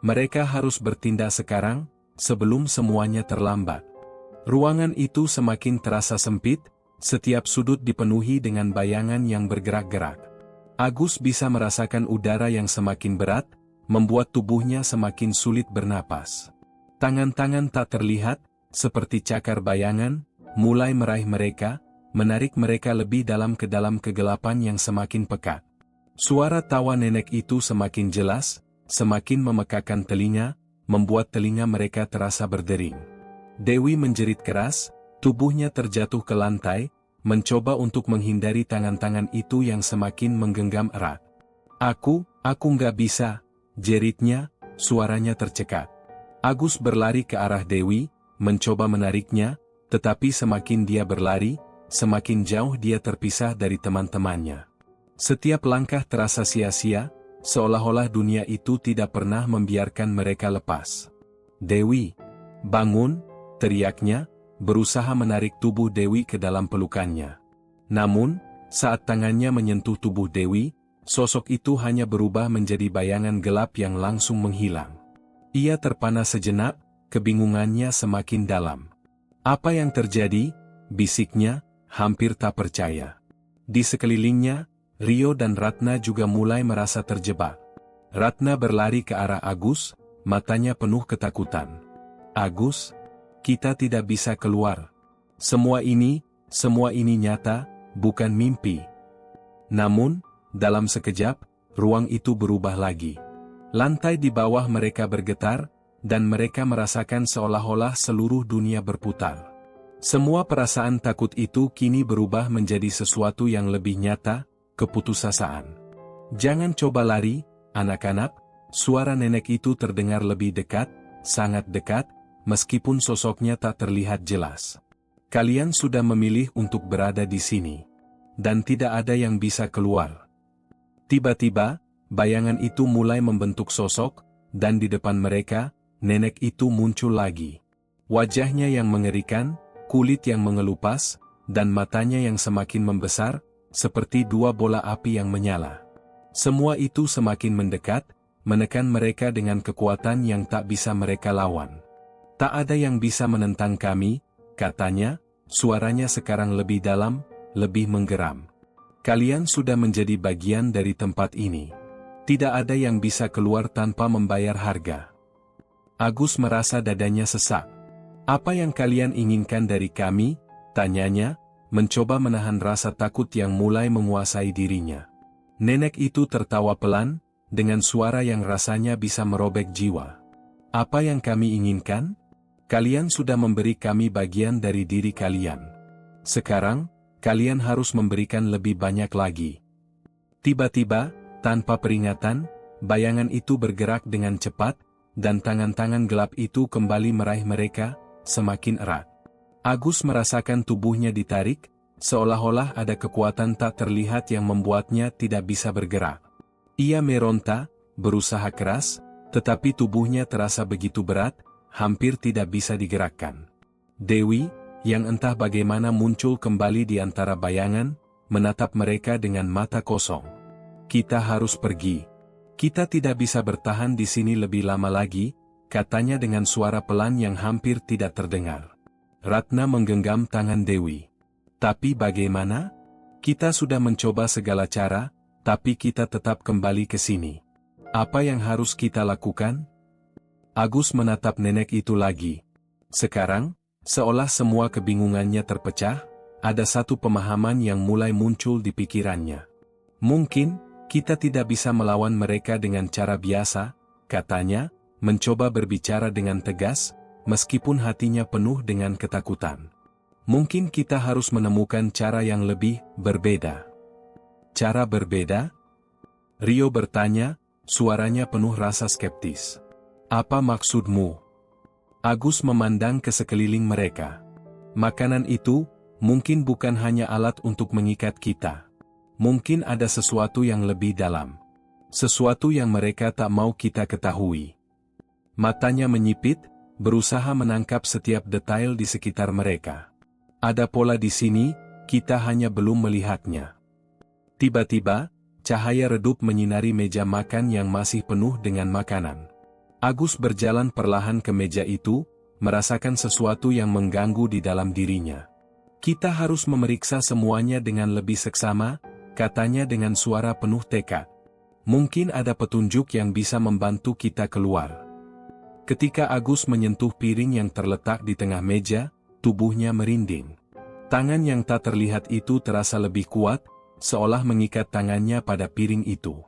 Mereka harus bertindak sekarang, sebelum semuanya terlambat. Ruangan itu semakin terasa sempit, setiap sudut dipenuhi dengan bayangan yang bergerak-gerak. Agus bisa merasakan udara yang semakin berat, membuat tubuhnya semakin sulit bernapas. Tangan-tangan tak terlihat, seperti cakar bayangan, mulai meraih mereka, menarik mereka lebih dalam ke dalam kegelapan yang semakin pekat. Suara tawa nenek itu semakin jelas, semakin memekakan telinga, membuat telinga mereka terasa berdering. Dewi menjerit keras, tubuhnya terjatuh ke lantai, mencoba untuk menghindari tangan-tangan itu yang semakin menggenggam erat. Aku nggak bisa, jeritnya, suaranya tercekat. Agus berlari ke arah Dewi, mencoba menariknya, tetapi semakin dia berlari, semakin jauh dia terpisah dari teman-temannya. Setiap langkah terasa sia-sia, seolah-olah dunia itu tidak pernah membiarkan mereka lepas. Dewi, bangun, teriaknya, berusaha menarik tubuh Dewi ke dalam pelukannya. Namun, saat tangannya menyentuh tubuh Dewi, sosok itu hanya berubah menjadi bayangan gelap yang langsung menghilang. Ia terpana sejenak, kebingungannya semakin dalam. Apa yang terjadi? Bisiknya, hampir tak percaya. Di sekelilingnya, Rio dan Ratna juga mulai merasa terjebak. Ratna berlari ke arah Agus, matanya penuh ketakutan. Agus, kita tidak bisa keluar. Semua ini nyata, bukan mimpi. Namun, dalam sekejap, ruang itu berubah lagi. Lantai di bawah mereka bergetar, dan mereka merasakan seolah-olah seluruh dunia berputar. Semua perasaan takut itu kini berubah menjadi sesuatu yang lebih nyata, keputusasaan. Jangan coba lari, anak-anak, suara nenek itu terdengar lebih dekat, sangat dekat, meskipun sosoknya tak terlihat jelas. Kalian sudah memilih untuk berada di sini. Dan tidak ada yang bisa keluar. Tiba-tiba, bayangan itu mulai membentuk sosok, dan di depan mereka, nenek itu muncul lagi. Wajahnya yang mengerikan, kulit yang mengelupas, dan matanya yang semakin membesar, seperti dua bola api yang menyala. Semua itu semakin mendekat, menekan mereka dengan kekuatan yang tak bisa mereka lawan. Tak ada yang bisa menentang kami, katanya, suaranya sekarang lebih dalam, lebih menggeram. Kalian sudah menjadi bagian dari tempat ini. Tidak ada yang bisa keluar tanpa membayar harga. Agus merasa dadanya sesak. Apa yang kalian inginkan dari kami? Tanyanya, mencoba menahan rasa takut yang mulai menguasai dirinya. Nenek itu tertawa pelan, dengan suara yang rasanya bisa merobek jiwa. Apa yang kami inginkan? Kalian sudah memberi kami bagian dari diri kalian. Sekarang, kalian harus memberikan lebih banyak lagi. Tiba-tiba, tanpa peringatan, bayangan itu bergerak dengan cepat, dan tangan-tangan gelap itu kembali meraih mereka, semakin erat. Agus merasakan tubuhnya ditarik, seolah-olah ada kekuatan tak terlihat yang membuatnya tidak bisa bergerak. Ia meronta, berusaha keras, tetapi tubuhnya terasa begitu berat, hampir tidak bisa digerakkan. Dewi, yang entah bagaimana muncul kembali di antara bayangan, menatap mereka dengan mata kosong. Kita harus pergi. Kita tidak bisa bertahan di sini lebih lama lagi, katanya dengan suara pelan yang hampir tidak terdengar. Ratna menggenggam tangan Dewi. Tapi bagaimana? Kita sudah mencoba segala cara, tapi kita tetap kembali ke sini. Apa yang harus kita lakukan? Agus menatap nenek itu lagi. Sekarang, seolah semua kebingungannya terpecah, ada satu pemahaman yang mulai muncul di pikirannya. Mungkin, kita tidak bisa melawan mereka dengan cara biasa, katanya, mencoba berbicara dengan tegas, meskipun hatinya penuh dengan ketakutan. Mungkin kita harus menemukan cara yang lebih berbeda. Cara berbeda? Rio bertanya, suaranya penuh rasa skeptis. Apa maksudmu? Agus memandang ke sekeliling mereka. Makanan itu, mungkin bukan hanya alat untuk mengikat kita. Mungkin ada sesuatu yang lebih dalam. Sesuatu yang mereka tak mau kita ketahui. Matanya menyipit, berusaha menangkap setiap detail di sekitar mereka. Ada pola di sini, kita hanya belum melihatnya. Tiba-tiba, cahaya redup menyinari meja makan yang masih penuh dengan makanan. Agus berjalan perlahan ke meja itu, merasakan sesuatu yang mengganggu di dalam dirinya. Kita harus memeriksa semuanya dengan lebih seksama, katanya dengan suara penuh tekad. Mungkin ada petunjuk yang bisa membantu kita keluar. Ketika Agus menyentuh piring yang terletak di tengah meja, tubuhnya merinding. Tangan yang tak terlihat itu terasa lebih kuat, seolah mengikat tangannya pada piring itu.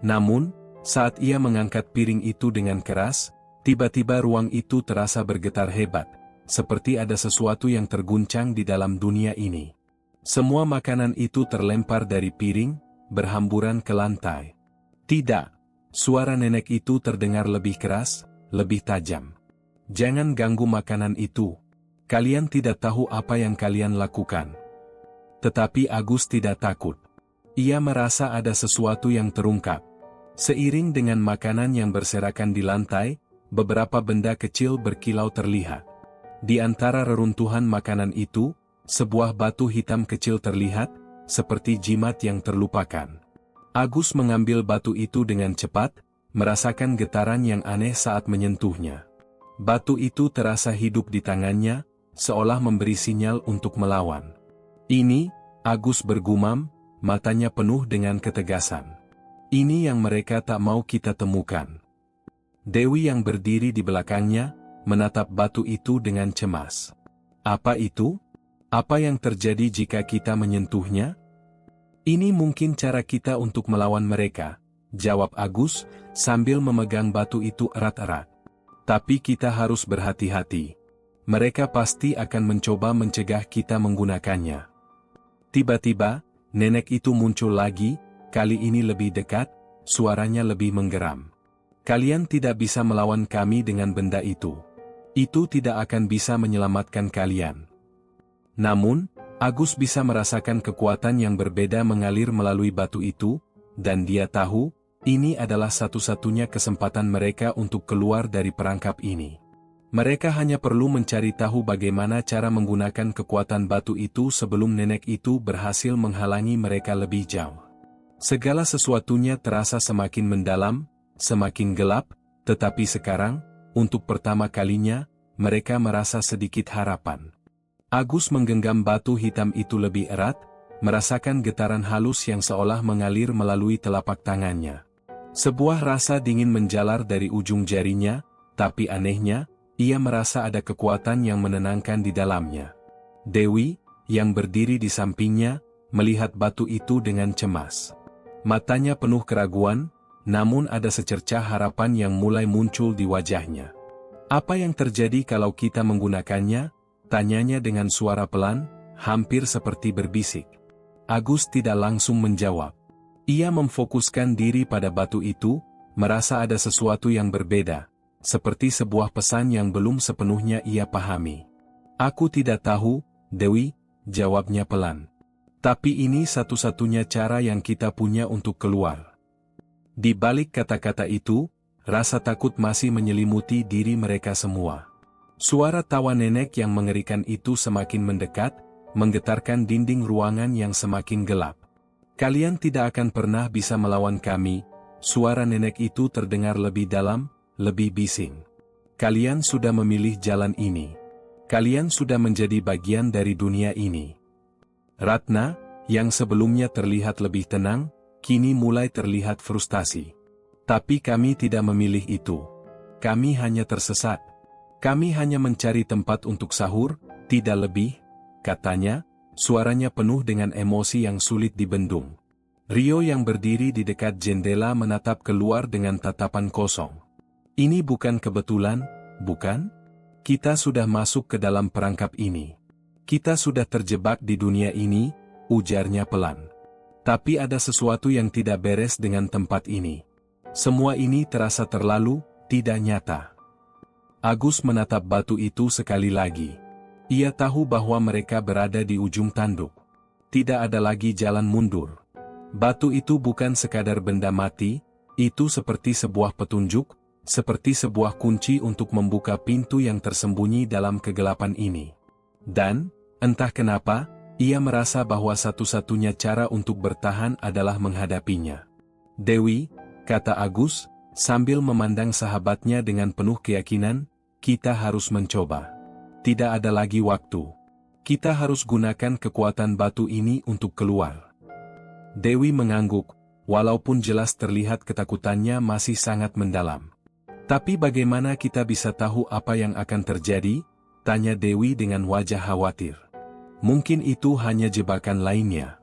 Namun, saat ia mengangkat piring itu dengan keras, tiba-tiba ruang itu terasa bergetar hebat, seperti ada sesuatu yang terguncang di dalam dunia ini. Semua makanan itu terlempar dari piring, berhamburan ke lantai. Tidak, suara nenek itu terdengar lebih keras, lebih tajam. Jangan ganggu makanan itu. Kalian tidak tahu apa yang kalian lakukan. Tetapi Agus tidak takut. Ia merasa ada sesuatu yang terungkap. Seiring dengan makanan yang berserakan di lantai, beberapa benda kecil berkilau terlihat. Di antara reruntuhan makanan itu, sebuah batu hitam kecil terlihat, seperti jimat yang terlupakan. Agus mengambil batu itu dengan cepat, merasakan getaran yang aneh saat menyentuhnya. Batu itu terasa hidup di tangannya, seolah memberi sinyal untuk melawan. Ini, Agus bergumam, matanya penuh dengan ketegasan. Ini yang mereka tak mau kita temukan. Dewi yang berdiri di belakangnya, menatap batu itu dengan cemas. Apa itu? Apa yang terjadi jika kita menyentuhnya? Ini mungkin cara kita untuk melawan mereka, jawab Agus, sambil memegang batu itu erat-erat. Tapi kita harus berhati-hati. Mereka pasti akan mencoba mencegah kita menggunakannya. Tiba-tiba, nenek itu muncul lagi, kali ini lebih dekat, suaranya lebih menggeram. Kalian tidak bisa melawan kami dengan benda itu. Itu tidak akan bisa menyelamatkan kalian. Namun, Agus bisa merasakan kekuatan yang berbeda mengalir melalui batu itu, dan dia tahu, ini adalah satu-satunya kesempatan mereka untuk keluar dari perangkap ini. Mereka hanya perlu mencari tahu bagaimana cara menggunakan kekuatan batu itu sebelum nenek itu berhasil menghalangi mereka lebih jauh. Segala sesuatunya terasa semakin mendalam, semakin gelap, tetapi sekarang, untuk pertama kalinya, mereka merasa sedikit harapan. Agus menggenggam batu hitam itu lebih erat, merasakan getaran halus yang seolah mengalir melalui telapak tangannya. Sebuah rasa dingin menjalar dari ujung jarinya, tapi anehnya, ia merasa ada kekuatan yang menenangkan di dalamnya. Dewi, yang berdiri di sampingnya, melihat batu itu dengan cemas. Matanya penuh keraguan, namun ada secercah harapan yang mulai muncul di wajahnya. Apa yang terjadi kalau kita menggunakannya? Tanyanya dengan suara pelan, hampir seperti berbisik. Agus tidak langsung menjawab. Ia memfokuskan diri pada batu itu, merasa ada sesuatu yang berbeda. Seperti sebuah pesan yang belum sepenuhnya ia pahami. Aku tidak tahu, Dewi, jawabnya pelan. Tapi ini satu-satunya cara yang kita punya untuk keluar. Di balik kata-kata itu, rasa takut masih menyelimuti diri mereka semua. Suara tawa nenek yang mengerikan itu semakin mendekat, menggetarkan dinding ruangan yang semakin gelap. Kalian tidak akan pernah bisa melawan kami, suara nenek itu terdengar lebih dalam, lebih bising. Kalian sudah memilih jalan ini. Kalian sudah menjadi bagian dari dunia ini. Ratna, yang sebelumnya terlihat lebih tenang, kini mulai terlihat frustasi. Tapi kami tidak memilih itu. Kami hanya tersesat. Kami hanya mencari tempat untuk sahur, tidak lebih, katanya, suaranya penuh dengan emosi yang sulit dibendung. Rio yang berdiri di dekat jendela menatap keluar dengan tatapan kosong. Ini bukan kebetulan, bukan? Kita sudah masuk ke dalam perangkap ini. Kita sudah terjebak di dunia ini, ujarnya pelan. Tapi ada sesuatu yang tidak beres dengan tempat ini. Semua ini terasa terlalu, tidak nyata. Agus menatap batu itu sekali lagi. Ia tahu bahwa mereka berada di ujung tanduk. Tidak ada lagi jalan mundur. Batu itu bukan sekadar benda mati, itu seperti sebuah petunjuk, seperti sebuah kunci untuk membuka pintu yang tersembunyi dalam kegelapan ini. Dan, entah kenapa, ia merasa bahwa satu-satunya cara untuk bertahan adalah menghadapinya. Dewi, kata Agus, sambil memandang sahabatnya dengan penuh keyakinan, kita harus mencoba. Tidak ada lagi waktu. Kita harus gunakan kekuatan batu ini untuk keluar. Dewi mengangguk, walaupun jelas terlihat ketakutannya masih sangat mendalam. Tapi bagaimana kita bisa tahu apa yang akan terjadi? Tanya Dewi dengan wajah khawatir. Mungkin itu hanya jebakan lainnya.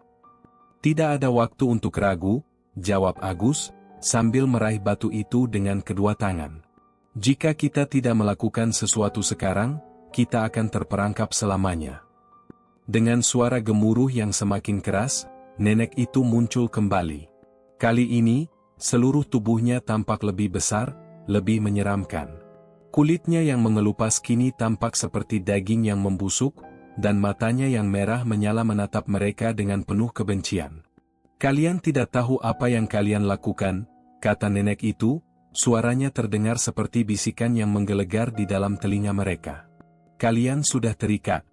Tidak ada waktu untuk ragu, jawab Agus, sambil meraih batu itu dengan kedua tangan. Jika kita tidak melakukan sesuatu sekarang, kita akan terperangkap selamanya. Dengan suara gemuruh yang semakin keras, nenek itu muncul kembali. Kali ini, seluruh tubuhnya tampak lebih besar, lebih menyeramkan. Kulitnya yang mengelupas kini tampak seperti daging yang membusuk, dan matanya yang merah menyala menatap mereka dengan penuh kebencian. Kalian tidak tahu apa yang kalian lakukan, kata nenek itu, suaranya terdengar seperti bisikan yang menggelegar di dalam telinga mereka. Kalian sudah terikat.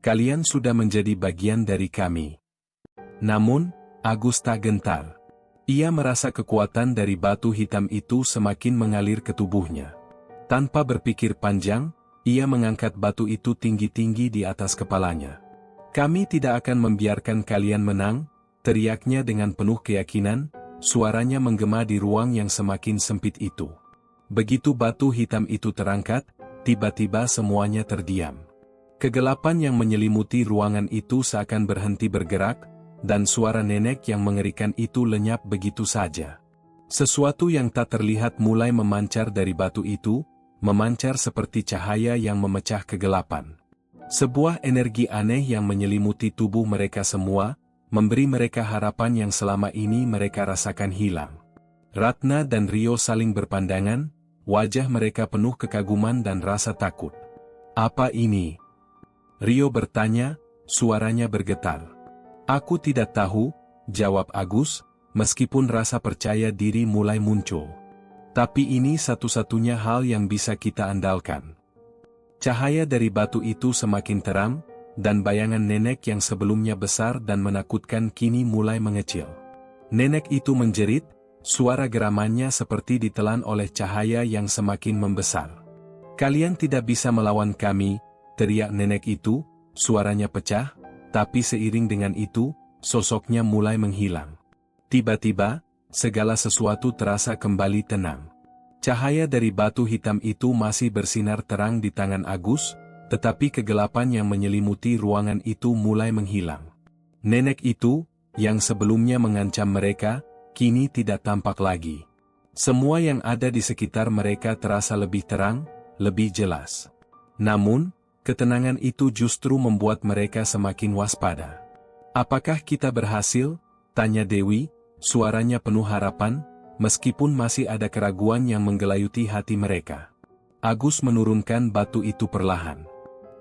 Kalian sudah menjadi bagian dari kami. Namun, Agus tak gentar. Ia merasa kekuatan dari batu hitam itu semakin mengalir ke tubuhnya. Tanpa berpikir panjang, ia mengangkat batu itu tinggi-tinggi di atas kepalanya. Kami tidak akan membiarkan kalian menang, teriaknya dengan penuh keyakinan, suaranya menggema di ruang yang semakin sempit itu. Begitu batu hitam itu terangkat, tiba-tiba semuanya terdiam. Kegelapan yang menyelimuti ruangan itu seakan berhenti bergerak, dan suara nenek yang mengerikan itu lenyap begitu saja. Sesuatu yang tak terlihat mulai memancar dari batu itu, memancar seperti cahaya yang memecah kegelapan. Sebuah energi aneh yang menyelimuti tubuh mereka semua, memberi mereka harapan yang selama ini mereka rasakan hilang. Ratna dan Rio saling berpandangan, wajah mereka penuh kekaguman dan rasa takut. Apa ini? Rio bertanya, suaranya bergetar. Aku tidak tahu, jawab Agus, meskipun rasa percaya diri mulai muncul. Tapi ini satu-satunya hal yang bisa kita andalkan. Cahaya dari batu itu semakin terang, dan bayangan nenek yang sebelumnya besar dan menakutkan kini mulai mengecil. Nenek itu menjerit, suara geramannya seperti ditelan oleh cahaya yang semakin membesar. Kalian tidak bisa melawan kami, teriak nenek itu, suaranya pecah, tapi seiring dengan itu, sosoknya mulai menghilang. Tiba-tiba, segala sesuatu terasa kembali tenang. Cahaya dari batu hitam itu masih bersinar terang di tangan Agus, tetapi kegelapan yang menyelimuti ruangan itu mulai menghilang. Nenek itu, yang sebelumnya mengancam mereka, kini tidak tampak lagi. Semua yang ada di sekitar mereka terasa lebih terang, lebih jelas. Namun, ketenangan itu justru membuat mereka semakin waspada. Apakah kita berhasil? Tanya Dewi, suaranya penuh harapan, meskipun masih ada keraguan yang menggelayuti hati mereka. Agus menurunkan batu itu perlahan.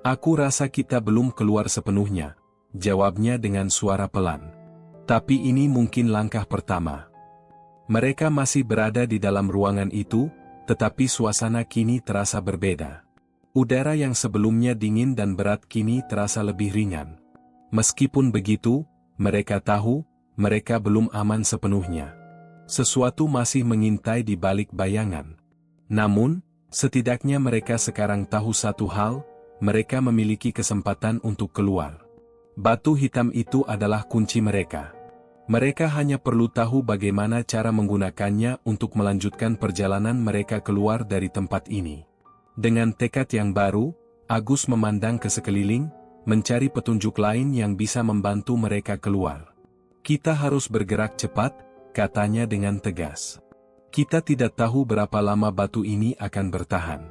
Aku rasa kita belum keluar sepenuhnya, jawabnya dengan suara pelan. Tapi ini mungkin langkah pertama. Mereka masih berada di dalam ruangan itu, tetapi suasana kini terasa berbeda. Udara yang sebelumnya dingin dan berat kini terasa lebih ringan. Meskipun begitu, mereka tahu, mereka belum aman sepenuhnya. Sesuatu masih mengintai di balik bayangan. Namun, setidaknya mereka sekarang tahu satu hal, mereka memiliki kesempatan untuk keluar. Batu hitam itu adalah kunci mereka. Mereka hanya perlu tahu bagaimana cara menggunakannya untuk melanjutkan perjalanan mereka keluar dari tempat ini. Dengan tekad yang baru, Agus memandang ke sekeliling, mencari petunjuk lain yang bisa membantu mereka keluar. Kita harus bergerak cepat, katanya dengan tegas. Kita tidak tahu berapa lama batu ini akan bertahan.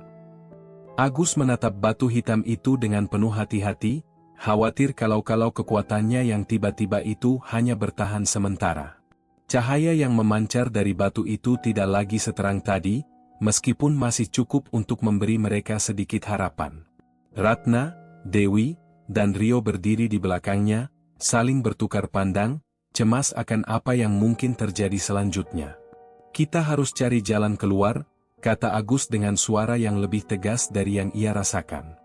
Agus menatap batu hitam itu dengan penuh hati-hati, khawatir kalau kekuatannya yang tiba-tiba itu hanya bertahan sementara. Cahaya yang memancar dari batu itu tidak lagi seterang tadi, meskipun masih cukup untuk memberi mereka sedikit harapan. Ratna, Dewi, dan Rio berdiri di belakangnya, saling bertukar pandang, cemas akan apa yang mungkin terjadi selanjutnya. Kita harus cari jalan keluar, kata Agus dengan suara yang lebih tegas dari yang ia rasakan.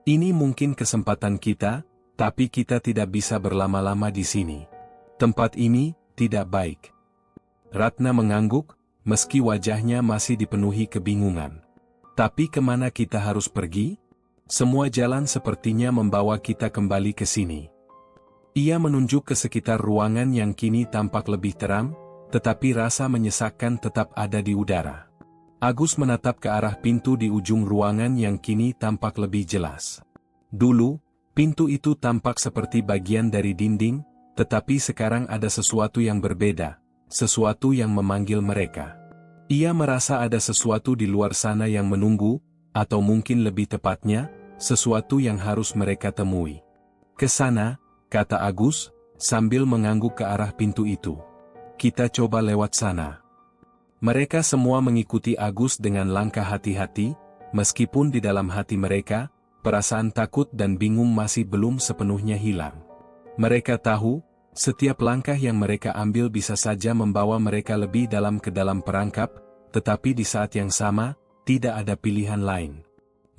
Ini mungkin kesempatan kita, tapi kita tidak bisa berlama-lama di sini. Tempat ini tidak baik. Ratna mengangguk, meski wajahnya masih dipenuhi kebingungan. Tapi kemana kita harus pergi? Semua jalan sepertinya membawa kita kembali ke sini. Ia menunjuk ke sekitar ruangan yang kini tampak lebih terang, tetapi rasa menyesakkan tetap ada di udara. Agus menatap ke arah pintu di ujung ruangan yang kini tampak lebih jelas. Dulu, pintu itu tampak seperti bagian dari dinding, tetapi sekarang ada sesuatu yang berbeda, sesuatu yang memanggil mereka. Ia merasa ada sesuatu di luar sana yang menunggu, atau mungkin lebih tepatnya, sesuatu yang harus mereka temui. Ke sana, kata Agus, sambil mengangguk ke arah pintu itu. Kita coba lewat sana. Mereka semua mengikuti Agus dengan langkah hati-hati, meskipun di dalam hati mereka, perasaan takut dan bingung masih belum sepenuhnya hilang. Mereka tahu, setiap langkah yang mereka ambil bisa saja membawa mereka lebih dalam ke dalam perangkap, tetapi di saat yang sama, tidak ada pilihan lain.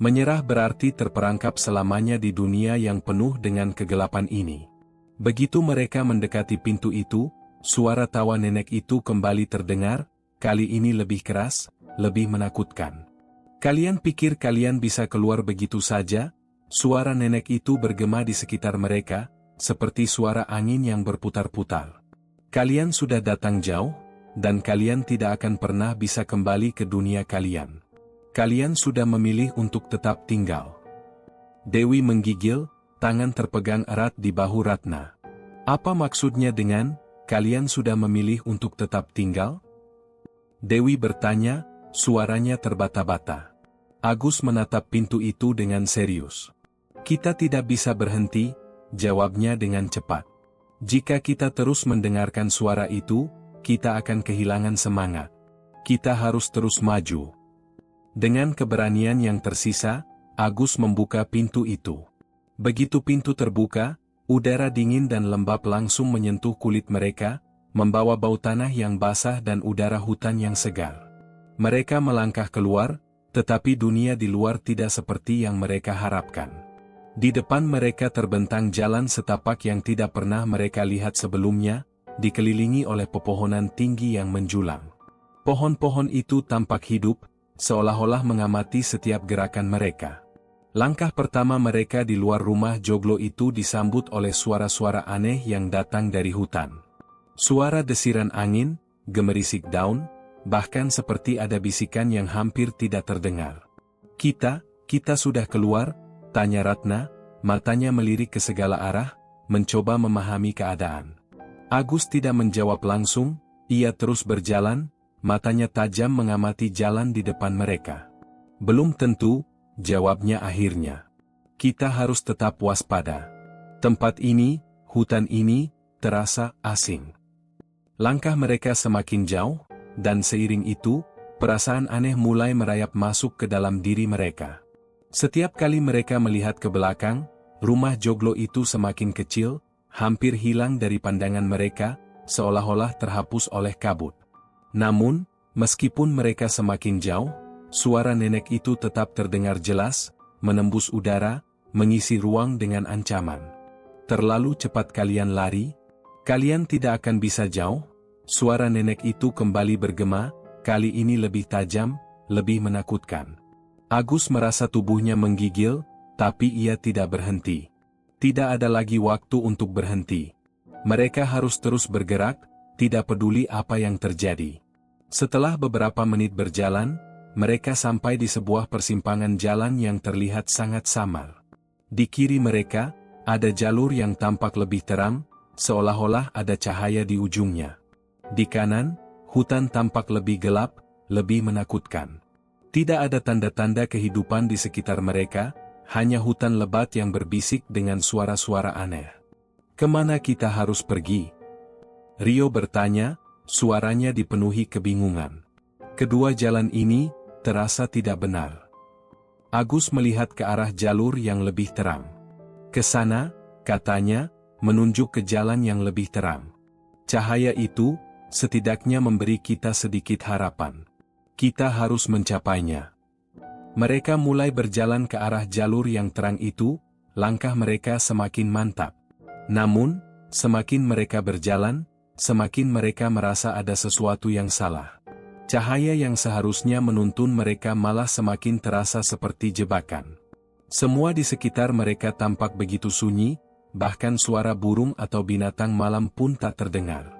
Menyerah berarti terperangkap selamanya di dunia yang penuh dengan kegelapan ini. Begitu mereka mendekati pintu itu, suara tawa nenek itu kembali terdengar, kali ini lebih keras, lebih menakutkan. Kalian pikir kalian bisa keluar begitu saja? Suara nenek itu bergema di sekitar mereka, seperti suara angin yang berputar-putar. Kalian sudah datang jauh, dan kalian tidak akan pernah bisa kembali ke dunia kalian. Kalian sudah memilih untuk tetap tinggal. Dewi menggigil, tangan terpegang erat di bahu Ratna. Apa maksudnya dengan, kalian sudah memilih untuk tetap tinggal? Dewi bertanya, suaranya terbata-bata. Agus menatap pintu itu dengan serius. Kita tidak bisa berhenti, jawabnya dengan cepat. Jika kita terus mendengarkan suara itu, kita akan kehilangan semangat. Kita harus terus maju. Dengan keberanian yang tersisa, Agus membuka pintu itu. Begitu pintu terbuka, udara dingin dan lembab langsung menyentuh kulit mereka, membawa bau tanah yang basah dan udara hutan yang segar. Mereka melangkah keluar, tetapi dunia di luar tidak seperti yang mereka harapkan. Di depan mereka terbentang jalan setapak yang tidak pernah mereka lihat sebelumnya, dikelilingi oleh pepohonan tinggi yang menjulang. Pohon-pohon itu tampak hidup, seolah-olah mengamati setiap gerakan mereka. Langkah pertama mereka di luar rumah joglo itu disambut oleh suara-suara aneh yang datang dari hutan. Suara desiran angin, gemerisik daun, bahkan seperti ada bisikan yang hampir tidak terdengar. Kita sudah keluar?" tanya Ratna, matanya melirik ke segala arah, mencoba memahami keadaan. Agus tidak menjawab langsung, ia terus berjalan, matanya tajam mengamati jalan di depan mereka. "Belum tentu," jawabnya akhirnya. "Kita harus tetap waspada. Tempat ini, hutan ini, terasa asing." Langkah mereka semakin jauh, dan seiring itu, perasaan aneh mulai merayap masuk ke dalam diri mereka. Setiap kali mereka melihat ke belakang, rumah joglo itu semakin kecil, hampir hilang dari pandangan mereka, seolah-olah terhapus oleh kabut. Namun, meskipun mereka semakin jauh, suara nenek itu tetap terdengar jelas, menembus udara, mengisi ruang dengan ancaman. Terlalu cepat kalian lari? Kalian tidak akan bisa jauh? Suara nenek itu kembali bergema, kali ini lebih tajam, lebih menakutkan. Agus merasa tubuhnya menggigil, tapi ia tidak berhenti. Tidak ada lagi waktu untuk berhenti. Mereka harus terus bergerak, tidak peduli apa yang terjadi. Setelah beberapa menit berjalan, mereka sampai di sebuah persimpangan jalan yang terlihat sangat samar. Di kiri mereka, ada jalur yang tampak lebih terang, seolah-olah ada cahaya di ujungnya. Di kanan, hutan tampak lebih gelap, lebih menakutkan. Tidak ada tanda-tanda kehidupan di sekitar mereka, hanya hutan lebat yang berbisik dengan suara-suara aneh. Kemana kita harus pergi? Rio bertanya, suaranya dipenuhi kebingungan. Kedua jalan ini terasa tidak benar. Agus melihat ke arah jalur yang lebih terang. Ke sana, katanya, menunjuk ke jalan yang lebih terang. Cahaya itu, setidaknya memberi kita sedikit harapan. Kita harus mencapainya. Mereka mulai berjalan ke arah jalur yang terang itu, langkah mereka semakin mantap. Namun, semakin mereka berjalan, semakin mereka merasa ada sesuatu yang salah. Cahaya yang seharusnya menuntun mereka malah semakin terasa seperti jebakan. Semua di sekitar mereka tampak begitu sunyi, bahkan suara burung atau binatang malam pun tak terdengar.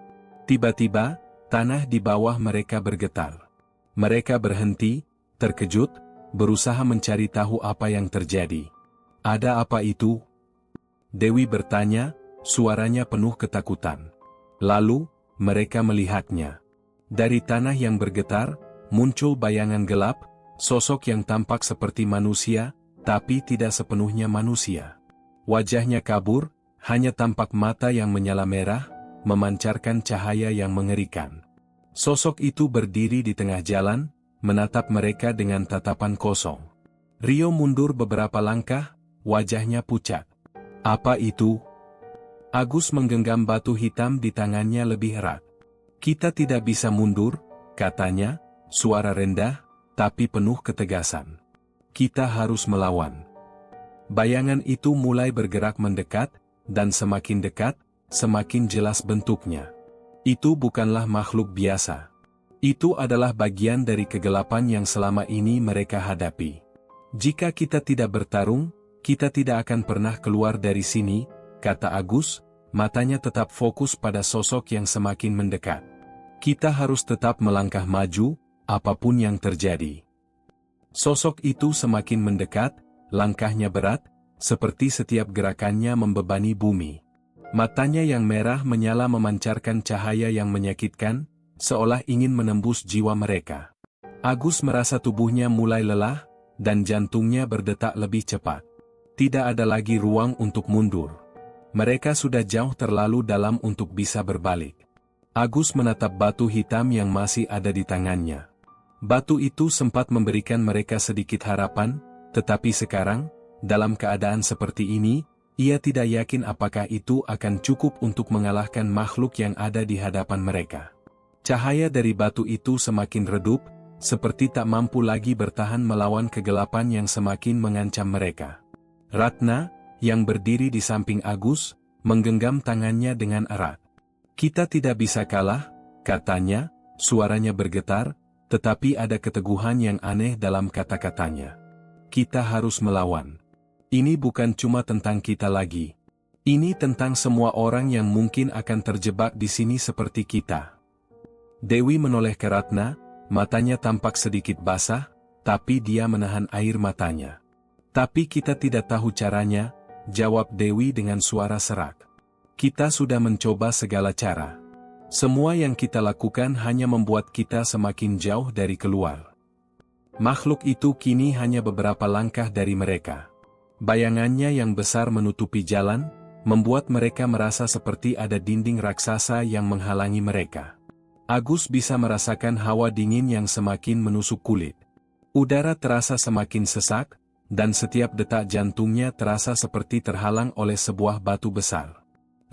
Tiba-tiba, tanah di bawah mereka bergetar. Mereka berhenti, terkejut, berusaha mencari tahu apa yang terjadi. Ada apa itu? Dewi bertanya, suaranya penuh ketakutan. Lalu, mereka melihatnya. Dari tanah yang bergetar, muncul bayangan gelap, sosok yang tampak seperti manusia, tapi tidak sepenuhnya manusia. Wajahnya kabur, hanya tampak mata yang menyala merah, memancarkan cahaya yang mengerikan. Sosok itu berdiri di tengah jalan, menatap mereka dengan tatapan kosong. Rio mundur beberapa langkah, wajahnya pucat. Apa itu? Agus menggenggam batu hitam di tangannya lebih erat. Kita tidak bisa mundur, katanya, suara rendah, tapi penuh ketegasan. Kita harus melawan. Bayangan itu mulai bergerak mendekat, dan semakin dekat, semakin jelas bentuknya. Itu bukanlah makhluk biasa. Itu adalah bagian dari kegelapan yang selama ini mereka hadapi. Jika kita tidak bertarung, kita tidak akan pernah keluar dari sini, kata Agus, matanya tetap fokus pada sosok yang semakin mendekat. Kita harus tetap melangkah maju, apapun yang terjadi. Sosok itu semakin mendekat, langkahnya berat, seperti setiap gerakannya membebani bumi. Matanya yang merah menyala memancarkan cahaya yang menyakitkan, seolah ingin menembus jiwa mereka. Agus merasa tubuhnya mulai lelah, dan jantungnya berdetak lebih cepat. Tidak ada lagi ruang untuk mundur. Mereka sudah jauh terlalu dalam untuk bisa berbalik. Agus menatap batu hitam yang masih ada di tangannya. Batu itu sempat memberikan mereka sedikit harapan, tetapi sekarang, dalam keadaan seperti ini, ia tidak yakin apakah itu akan cukup untuk mengalahkan makhluk yang ada di hadapan mereka. Cahaya dari batu itu semakin redup, seperti tak mampu lagi bertahan melawan kegelapan yang semakin mengancam mereka. Ratna, yang berdiri di samping Agus, menggenggam tangannya dengan erat. Kita tidak bisa kalah, katanya, suaranya bergetar, tetapi ada keteguhan yang aneh dalam kata-katanya. Kita harus melawan. Ini bukan cuma tentang kita lagi. Ini tentang semua orang yang mungkin akan terjebak di sini seperti kita. Dewi menoleh ke Ratna, matanya tampak sedikit basah, tapi dia menahan air matanya. Tapi kita tidak tahu caranya, jawab Dewi dengan suara serak. Kita sudah mencoba segala cara. Semua yang kita lakukan hanya membuat kita semakin jauh dari keluar. Makhluk itu kini hanya beberapa langkah dari mereka. Bayangannya yang besar menutupi jalan, membuat mereka merasa seperti ada dinding raksasa yang menghalangi mereka. Agus bisa merasakan hawa dingin yang semakin menusuk kulit. Udara terasa semakin sesak, dan setiap detak jantungnya terasa seperti terhalang oleh sebuah batu besar.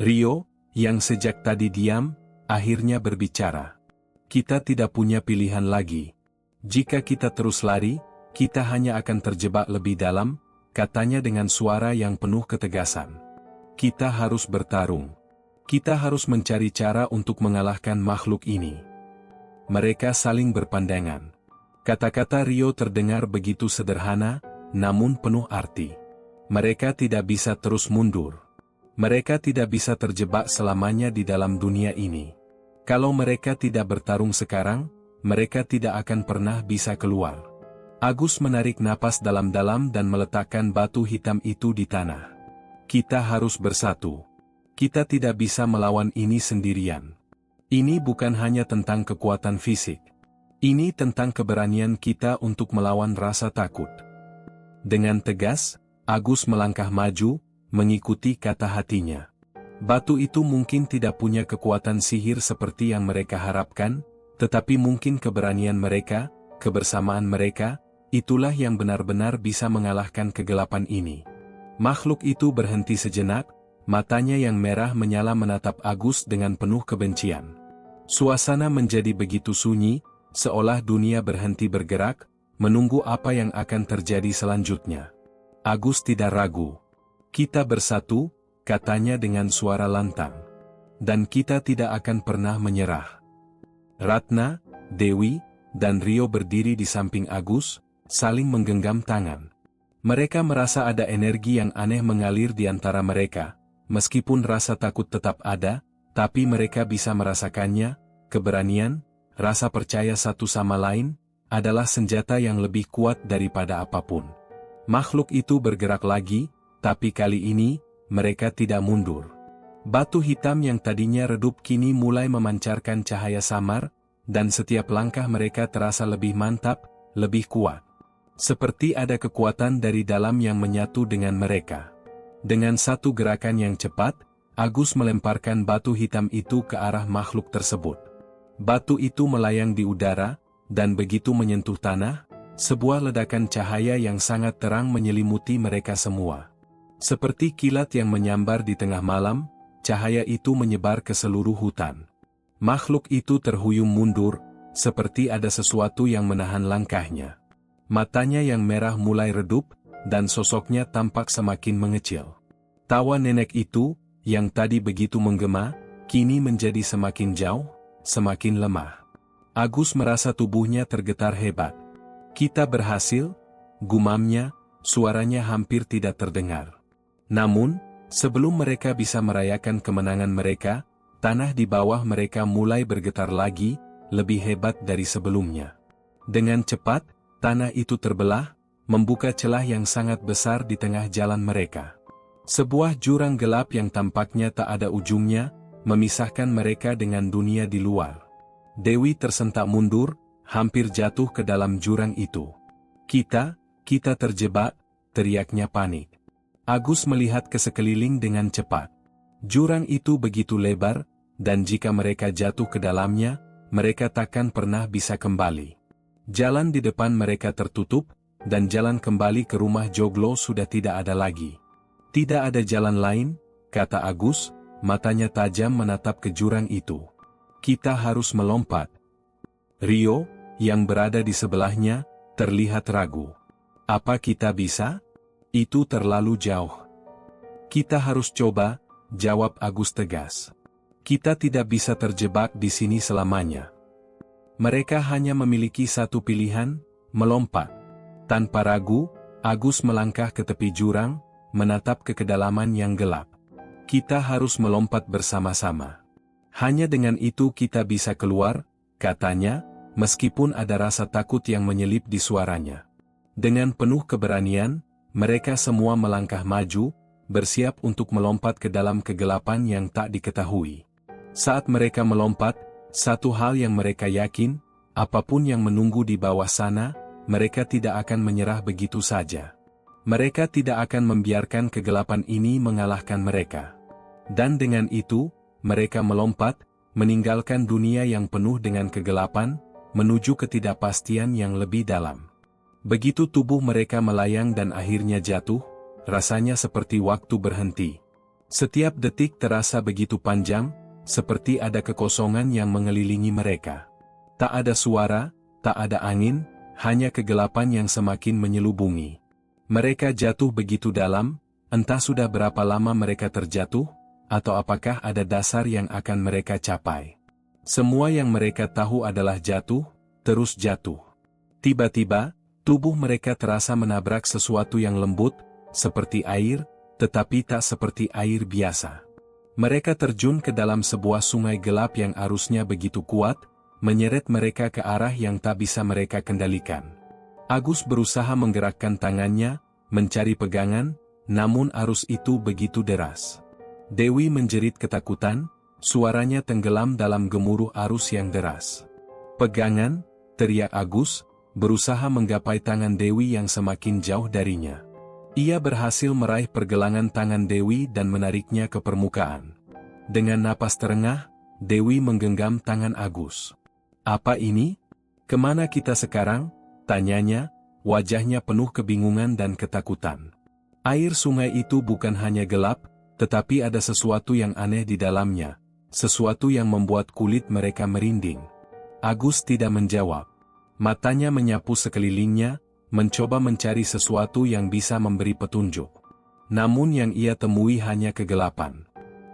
Rio, yang sejak tadi diam, akhirnya berbicara. Kita tidak punya pilihan lagi. Jika kita terus lari, kita hanya akan terjebak lebih dalam, katanya dengan suara yang penuh ketegasan. Kita harus bertarung. Kita harus mencari cara untuk mengalahkan makhluk ini. Mereka saling berpandangan. Kata-kata Rio terdengar begitu sederhana, namun penuh arti. Mereka tidak bisa terus mundur. Mereka tidak bisa terjebak selamanya di dalam dunia ini. Kalau mereka tidak bertarung sekarang, mereka tidak akan pernah bisa keluar. Agus menarik napas dalam-dalam dan meletakkan batu hitam itu di tanah. Kita harus bersatu. Kita tidak bisa melawan ini sendirian. Ini bukan hanya tentang kekuatan fisik. Ini tentang keberanian kita untuk melawan rasa takut. Dengan tegas, Agus melangkah maju, mengikuti kata hatinya. Batu itu mungkin tidak punya kekuatan sihir seperti yang mereka harapkan, tetapi mungkin keberanian mereka, kebersamaan mereka, itulah yang benar-benar bisa mengalahkan kegelapan ini. Makhluk itu berhenti sejenak, matanya yang merah menyala menatap Agus dengan penuh kebencian. Suasana menjadi begitu sunyi, seolah dunia berhenti bergerak, menunggu apa yang akan terjadi selanjutnya. Agus tidak ragu. Kita bersatu, katanya dengan suara lantang. Dan kita tidak akan pernah menyerah. Ratna, Dewi, dan Rio berdiri di samping Agus, saling menggenggam tangan. Mereka merasa ada energi yang aneh mengalir di antara mereka. Meskipun rasa takut tetap ada, tapi mereka bisa merasakannya, keberanian, rasa percaya satu sama lain, adalah senjata yang lebih kuat daripada apapun. Makhluk itu bergerak lagi, tapi kali ini, mereka tidak mundur. Batu hitam yang tadinya redup kini mulai memancarkan cahaya samar, dan setiap langkah mereka terasa lebih mantap, lebih kuat. Seperti ada kekuatan dari dalam yang menyatu dengan mereka. Dengan satu gerakan yang cepat, Agus melemparkan batu hitam itu ke arah makhluk tersebut. Batu itu melayang di udara, dan begitu menyentuh tanah, sebuah ledakan cahaya yang sangat terang menyelimuti mereka semua. Seperti kilat yang menyambar di tengah malam, cahaya itu menyebar ke seluruh hutan. Makhluk itu terhuyung mundur, seperti ada sesuatu yang menahan langkahnya. Matanya yang merah mulai redup, dan sosoknya tampak semakin mengecil. Tawa nenek itu, yang tadi begitu menggema, kini menjadi semakin jauh, semakin lemah. Agus merasa tubuhnya tergetar hebat. Kita berhasil, gumamnya, suaranya hampir tidak terdengar. Namun, sebelum mereka bisa merayakan kemenangan mereka, tanah di bawah mereka mulai bergetar lagi, lebih hebat dari sebelumnya. Dengan cepat, tanah itu terbelah, membuka celah yang sangat besar di tengah jalan mereka. Sebuah jurang gelap yang tampaknya tak ada ujungnya, memisahkan mereka dengan dunia di luar. Dewi tersentak mundur, hampir jatuh ke dalam jurang itu. Kita terjebak, teriaknya panik. Agus melihat ke sekeliling dengan cepat. Jurang itu begitu lebar, dan jika mereka jatuh ke dalamnya, mereka takkan pernah bisa kembali. Jalan di depan mereka tertutup, dan jalan kembali ke rumah Joglo sudah tidak ada lagi. Tidak ada jalan lain, kata Agus, matanya tajam menatap ke jurang itu. Kita harus melompat. Rio, yang berada di sebelahnya, terlihat ragu. Apa kita bisa? Itu terlalu jauh. Kita harus coba, jawab Agus tegas. Kita tidak bisa terjebak di sini selamanya. Mereka hanya memiliki satu pilihan, melompat. Tanpa ragu, Agus melangkah ke tepi jurang, menatap ke kedalaman yang gelap. Kita harus melompat bersama-sama. Hanya dengan itu kita bisa keluar, katanya, meskipun ada rasa takut yang menyelip di suaranya. Dengan penuh keberanian, mereka semua melangkah maju, bersiap untuk melompat ke dalam kegelapan yang tak diketahui. Saat mereka melompat, satu hal yang mereka yakin, apapun yang menunggu di bawah sana, mereka tidak akan menyerah begitu saja. Mereka tidak akan membiarkan kegelapan ini mengalahkan mereka. Dan dengan itu, mereka melompat, meninggalkan dunia yang penuh dengan kegelapan, menuju ketidakpastian yang lebih dalam. Begitu tubuh mereka melayang dan akhirnya jatuh, rasanya seperti waktu berhenti. Setiap detik terasa begitu panjang, seperti ada kekosongan yang mengelilingi mereka. Tak ada suara, tak ada angin, hanya kegelapan yang semakin menyelubungi. Mereka jatuh begitu dalam, Entah sudah berapa lama mereka terjatuh, atau apakah ada dasar yang akan mereka capai. Semua yang mereka tahu adalah jatuh, terus jatuh. Tiba-tiba, tubuh mereka terasa menabrak sesuatu yang lembut, seperti air, tetapi tak seperti air biasa. Mereka terjun ke dalam sebuah sungai gelap yang arusnya begitu kuat, menyeret mereka ke arah yang tak bisa mereka kendalikan. Agus berusaha menggerakkan tangannya, mencari pegangan, namun arus itu begitu deras. Dewi menjerit ketakutan, suaranya tenggelam dalam gemuruh arus yang deras. "Pegangan!" teriak Agus, berusaha menggapai tangan Dewi yang semakin jauh darinya. Ia berhasil meraih pergelangan tangan Dewi dan menariknya ke permukaan. Dengan napas terengah, Dewi menggenggam tangan Agus. "Apa ini? Kemana kita sekarang?" tanyanya, wajahnya penuh kebingungan dan ketakutan. Air sungai itu bukan hanya gelap, tetapi ada sesuatu yang aneh di dalamnya, sesuatu yang membuat kulit mereka merinding. Agus tidak menjawab. Matanya menyapu sekelilingnya, mencoba mencari sesuatu yang bisa memberi petunjuk. Namun yang ia temui hanya kegelapan.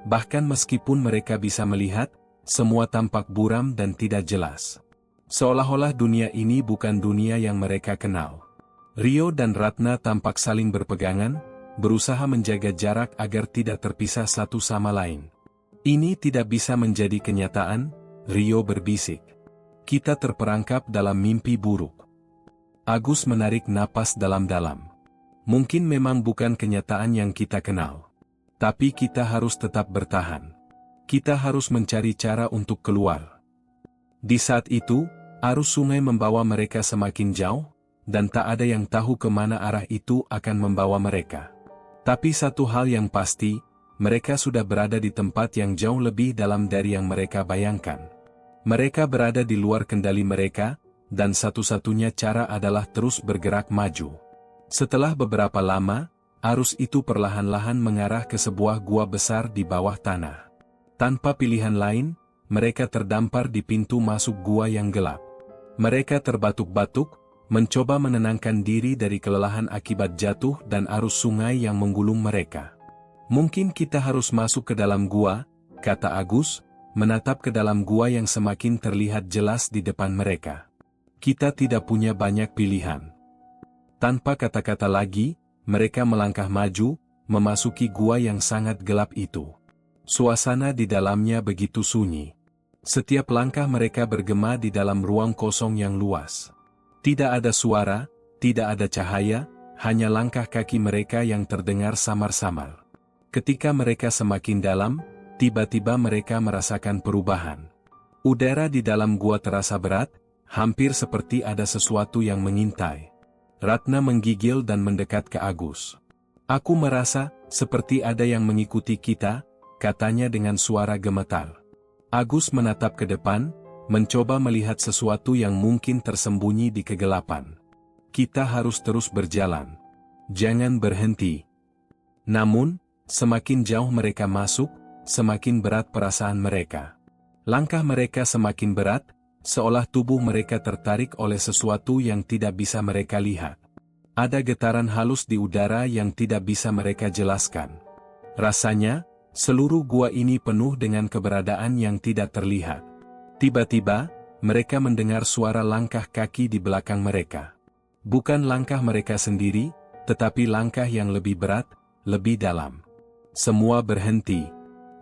Bahkan meskipun mereka bisa melihat, semua tampak buram dan tidak jelas. Seolah-olah dunia ini bukan dunia yang mereka kenal. Rio dan Ratna tampak saling berpegangan, berusaha menjaga jarak agar tidak terpisah satu sama lain. "Ini tidak bisa menjadi kenyataan," Rio berbisik. "Kita terperangkap dalam mimpi buruk." Agus menarik napas dalam-dalam. "Mungkin memang bukan kenyataan yang kita kenal. Tapi kita harus tetap bertahan. Kita harus mencari cara untuk keluar." Di saat itu, arus sungai membawa mereka semakin jauh, dan tak ada yang tahu kemana arah itu akan membawa mereka. Tapi satu hal yang pasti, mereka sudah berada di tempat yang jauh lebih dalam dari yang mereka bayangkan. Mereka berada di luar kendali mereka, dan satu-satunya cara adalah terus bergerak maju. Setelah beberapa lama, arus itu perlahan-lahan mengarah ke sebuah gua besar di bawah tanah. Tanpa pilihan lain, mereka terdampar di pintu masuk gua yang gelap. Mereka terbatuk-batuk, mencoba menenangkan diri dari kelelahan akibat jatuh dan arus sungai yang menggulung mereka. "Mungkin kita harus masuk ke dalam gua," kata Agus, menatap ke dalam gua yang semakin terlihat jelas di depan mereka. "Kita tidak punya banyak pilihan." Tanpa kata-kata lagi, mereka melangkah maju, memasuki gua yang sangat gelap itu. Suasana di dalamnya begitu sunyi. Setiap langkah mereka bergema di dalam ruang kosong yang luas. Tidak ada suara, tidak ada cahaya, hanya langkah kaki mereka yang terdengar samar-samar. Ketika mereka semakin dalam, tiba-tiba mereka merasakan perubahan. Udara di dalam gua terasa berat, hampir seperti ada sesuatu yang mengintai. Ratna menggigil dan mendekat ke Agus. "Aku merasa seperti ada yang mengikuti kita," katanya dengan suara gemetar. Agus menatap ke depan, mencoba melihat sesuatu yang mungkin tersembunyi di kegelapan. "Kita harus terus berjalan. Jangan berhenti." Namun, semakin jauh mereka masuk, semakin berat perasaan mereka. Langkah mereka semakin berat, seolah tubuh mereka tertarik oleh sesuatu yang tidak bisa mereka lihat. Ada getaran halus di udara yang tidak bisa mereka jelaskan. Rasanya, seluruh gua ini penuh dengan keberadaan yang tidak terlihat. Tiba-tiba, mereka mendengar suara langkah kaki di belakang mereka. Bukan langkah mereka sendiri, tetapi langkah yang lebih berat, lebih dalam. Semua berhenti.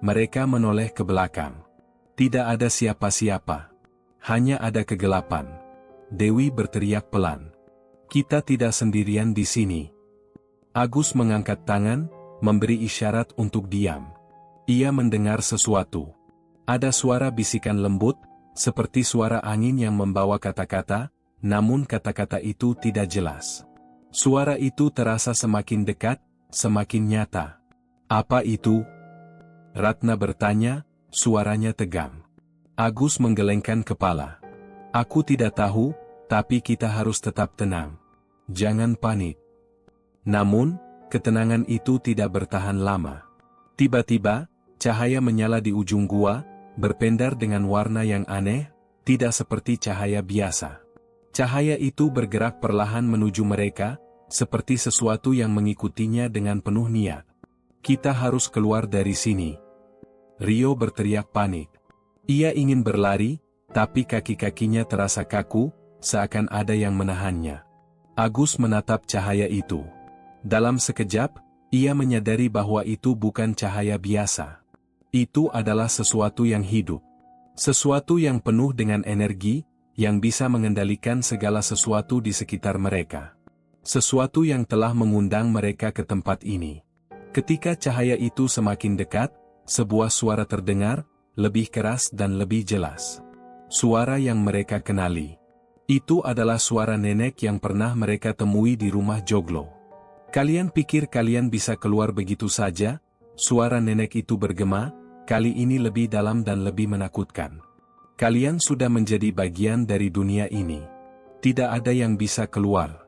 Mereka menoleh ke belakang. Tidak ada siapa-siapa. Hanya ada kegelapan. Dewi berteriak pelan. "Kita tidak sendirian di sini." Agus mengangkat tangan, memberi isyarat untuk diam. Ia mendengar sesuatu. Ada suara bisikan lembut, seperti suara angin yang membawa kata-kata, namun kata-kata itu tidak jelas. Suara itu terasa semakin dekat, semakin nyata. "Apa itu?" Ratna bertanya, suaranya tegang. Agus menggelengkan kepala. "Aku tidak tahu, tapi kita harus tetap tenang. Jangan panik." Namun, ketenangan itu tidak bertahan lama. Tiba-tiba, cahaya menyala di ujung gua, berpendar dengan warna yang aneh, tidak seperti cahaya biasa. Cahaya itu bergerak perlahan menuju mereka, seperti sesuatu yang mengikutinya dengan penuh niat. Kita harus keluar dari sini. Rio berteriak panik. Ia ingin berlari, tapi kaki-kakinya terasa kaku, seakan ada yang menahannya. Agus menatap cahaya itu. Dalam sekejap, ia menyadari bahwa itu bukan cahaya biasa. Itu adalah sesuatu yang hidup. Sesuatu yang penuh dengan energi, yang bisa mengendalikan segala sesuatu di sekitar mereka. Sesuatu yang telah mengundang mereka ke tempat ini. Ketika cahaya itu semakin dekat, sebuah suara terdengar, lebih keras dan lebih jelas. Suara yang mereka kenali. Itu adalah suara nenek yang pernah mereka temui di rumah Joglo. Kalian pikir kalian bisa keluar begitu saja? Suara nenek itu bergema, kali ini lebih dalam dan lebih menakutkan. Kalian sudah menjadi bagian dari dunia ini. Tidak ada yang bisa keluar.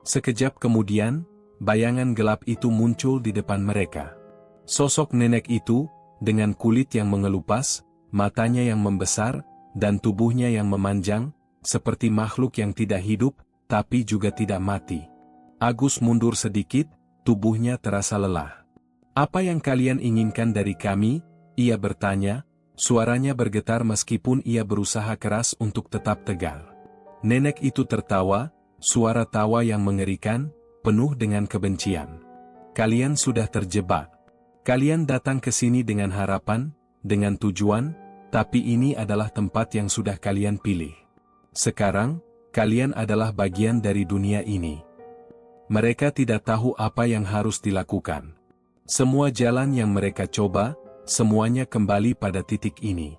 Sekejap kemudian, bayangan gelap itu muncul di depan mereka. Sosok nenek itu, dengan kulit yang mengelupas, matanya yang membesar, dan tubuhnya yang memanjang, seperti makhluk yang tidak hidup, tapi juga tidak mati. Agus mundur sedikit, tubuhnya terasa lelah. "Apa yang kalian inginkan dari kami?" ia bertanya, suaranya bergetar meskipun ia berusaha keras untuk tetap tegar. Nenek itu tertawa, suara tawa yang mengerikan, penuh dengan kebencian. "Kalian sudah terjebak. Kalian datang ke sini dengan harapan, dengan tujuan, tapi ini adalah tempat yang sudah kalian pilih. Sekarang, kalian adalah bagian dari dunia ini." Mereka tidak tahu apa yang harus dilakukan. Semua jalan yang mereka coba, semuanya kembali pada titik ini.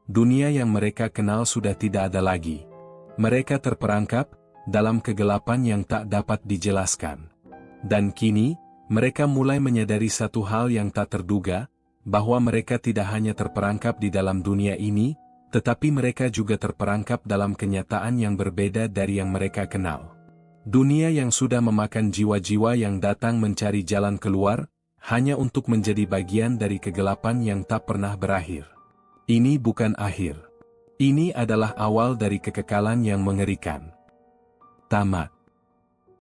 Dunia yang mereka kenal sudah tidak ada lagi. Mereka terperangkap dalam kegelapan yang tak dapat dijelaskan. Dan kini, mereka mulai menyadari satu hal yang tak terduga, bahwa mereka tidak hanya terperangkap di dalam dunia ini, tetapi mereka juga terperangkap dalam kenyataan yang berbeda dari yang mereka kenal. Dunia yang sudah memakan jiwa-jiwa yang datang mencari jalan keluar, hanya untuk menjadi bagian dari kegelapan yang tak pernah berakhir. Ini bukan akhir. Ini adalah awal dari kekekalan yang mengerikan. Tamat.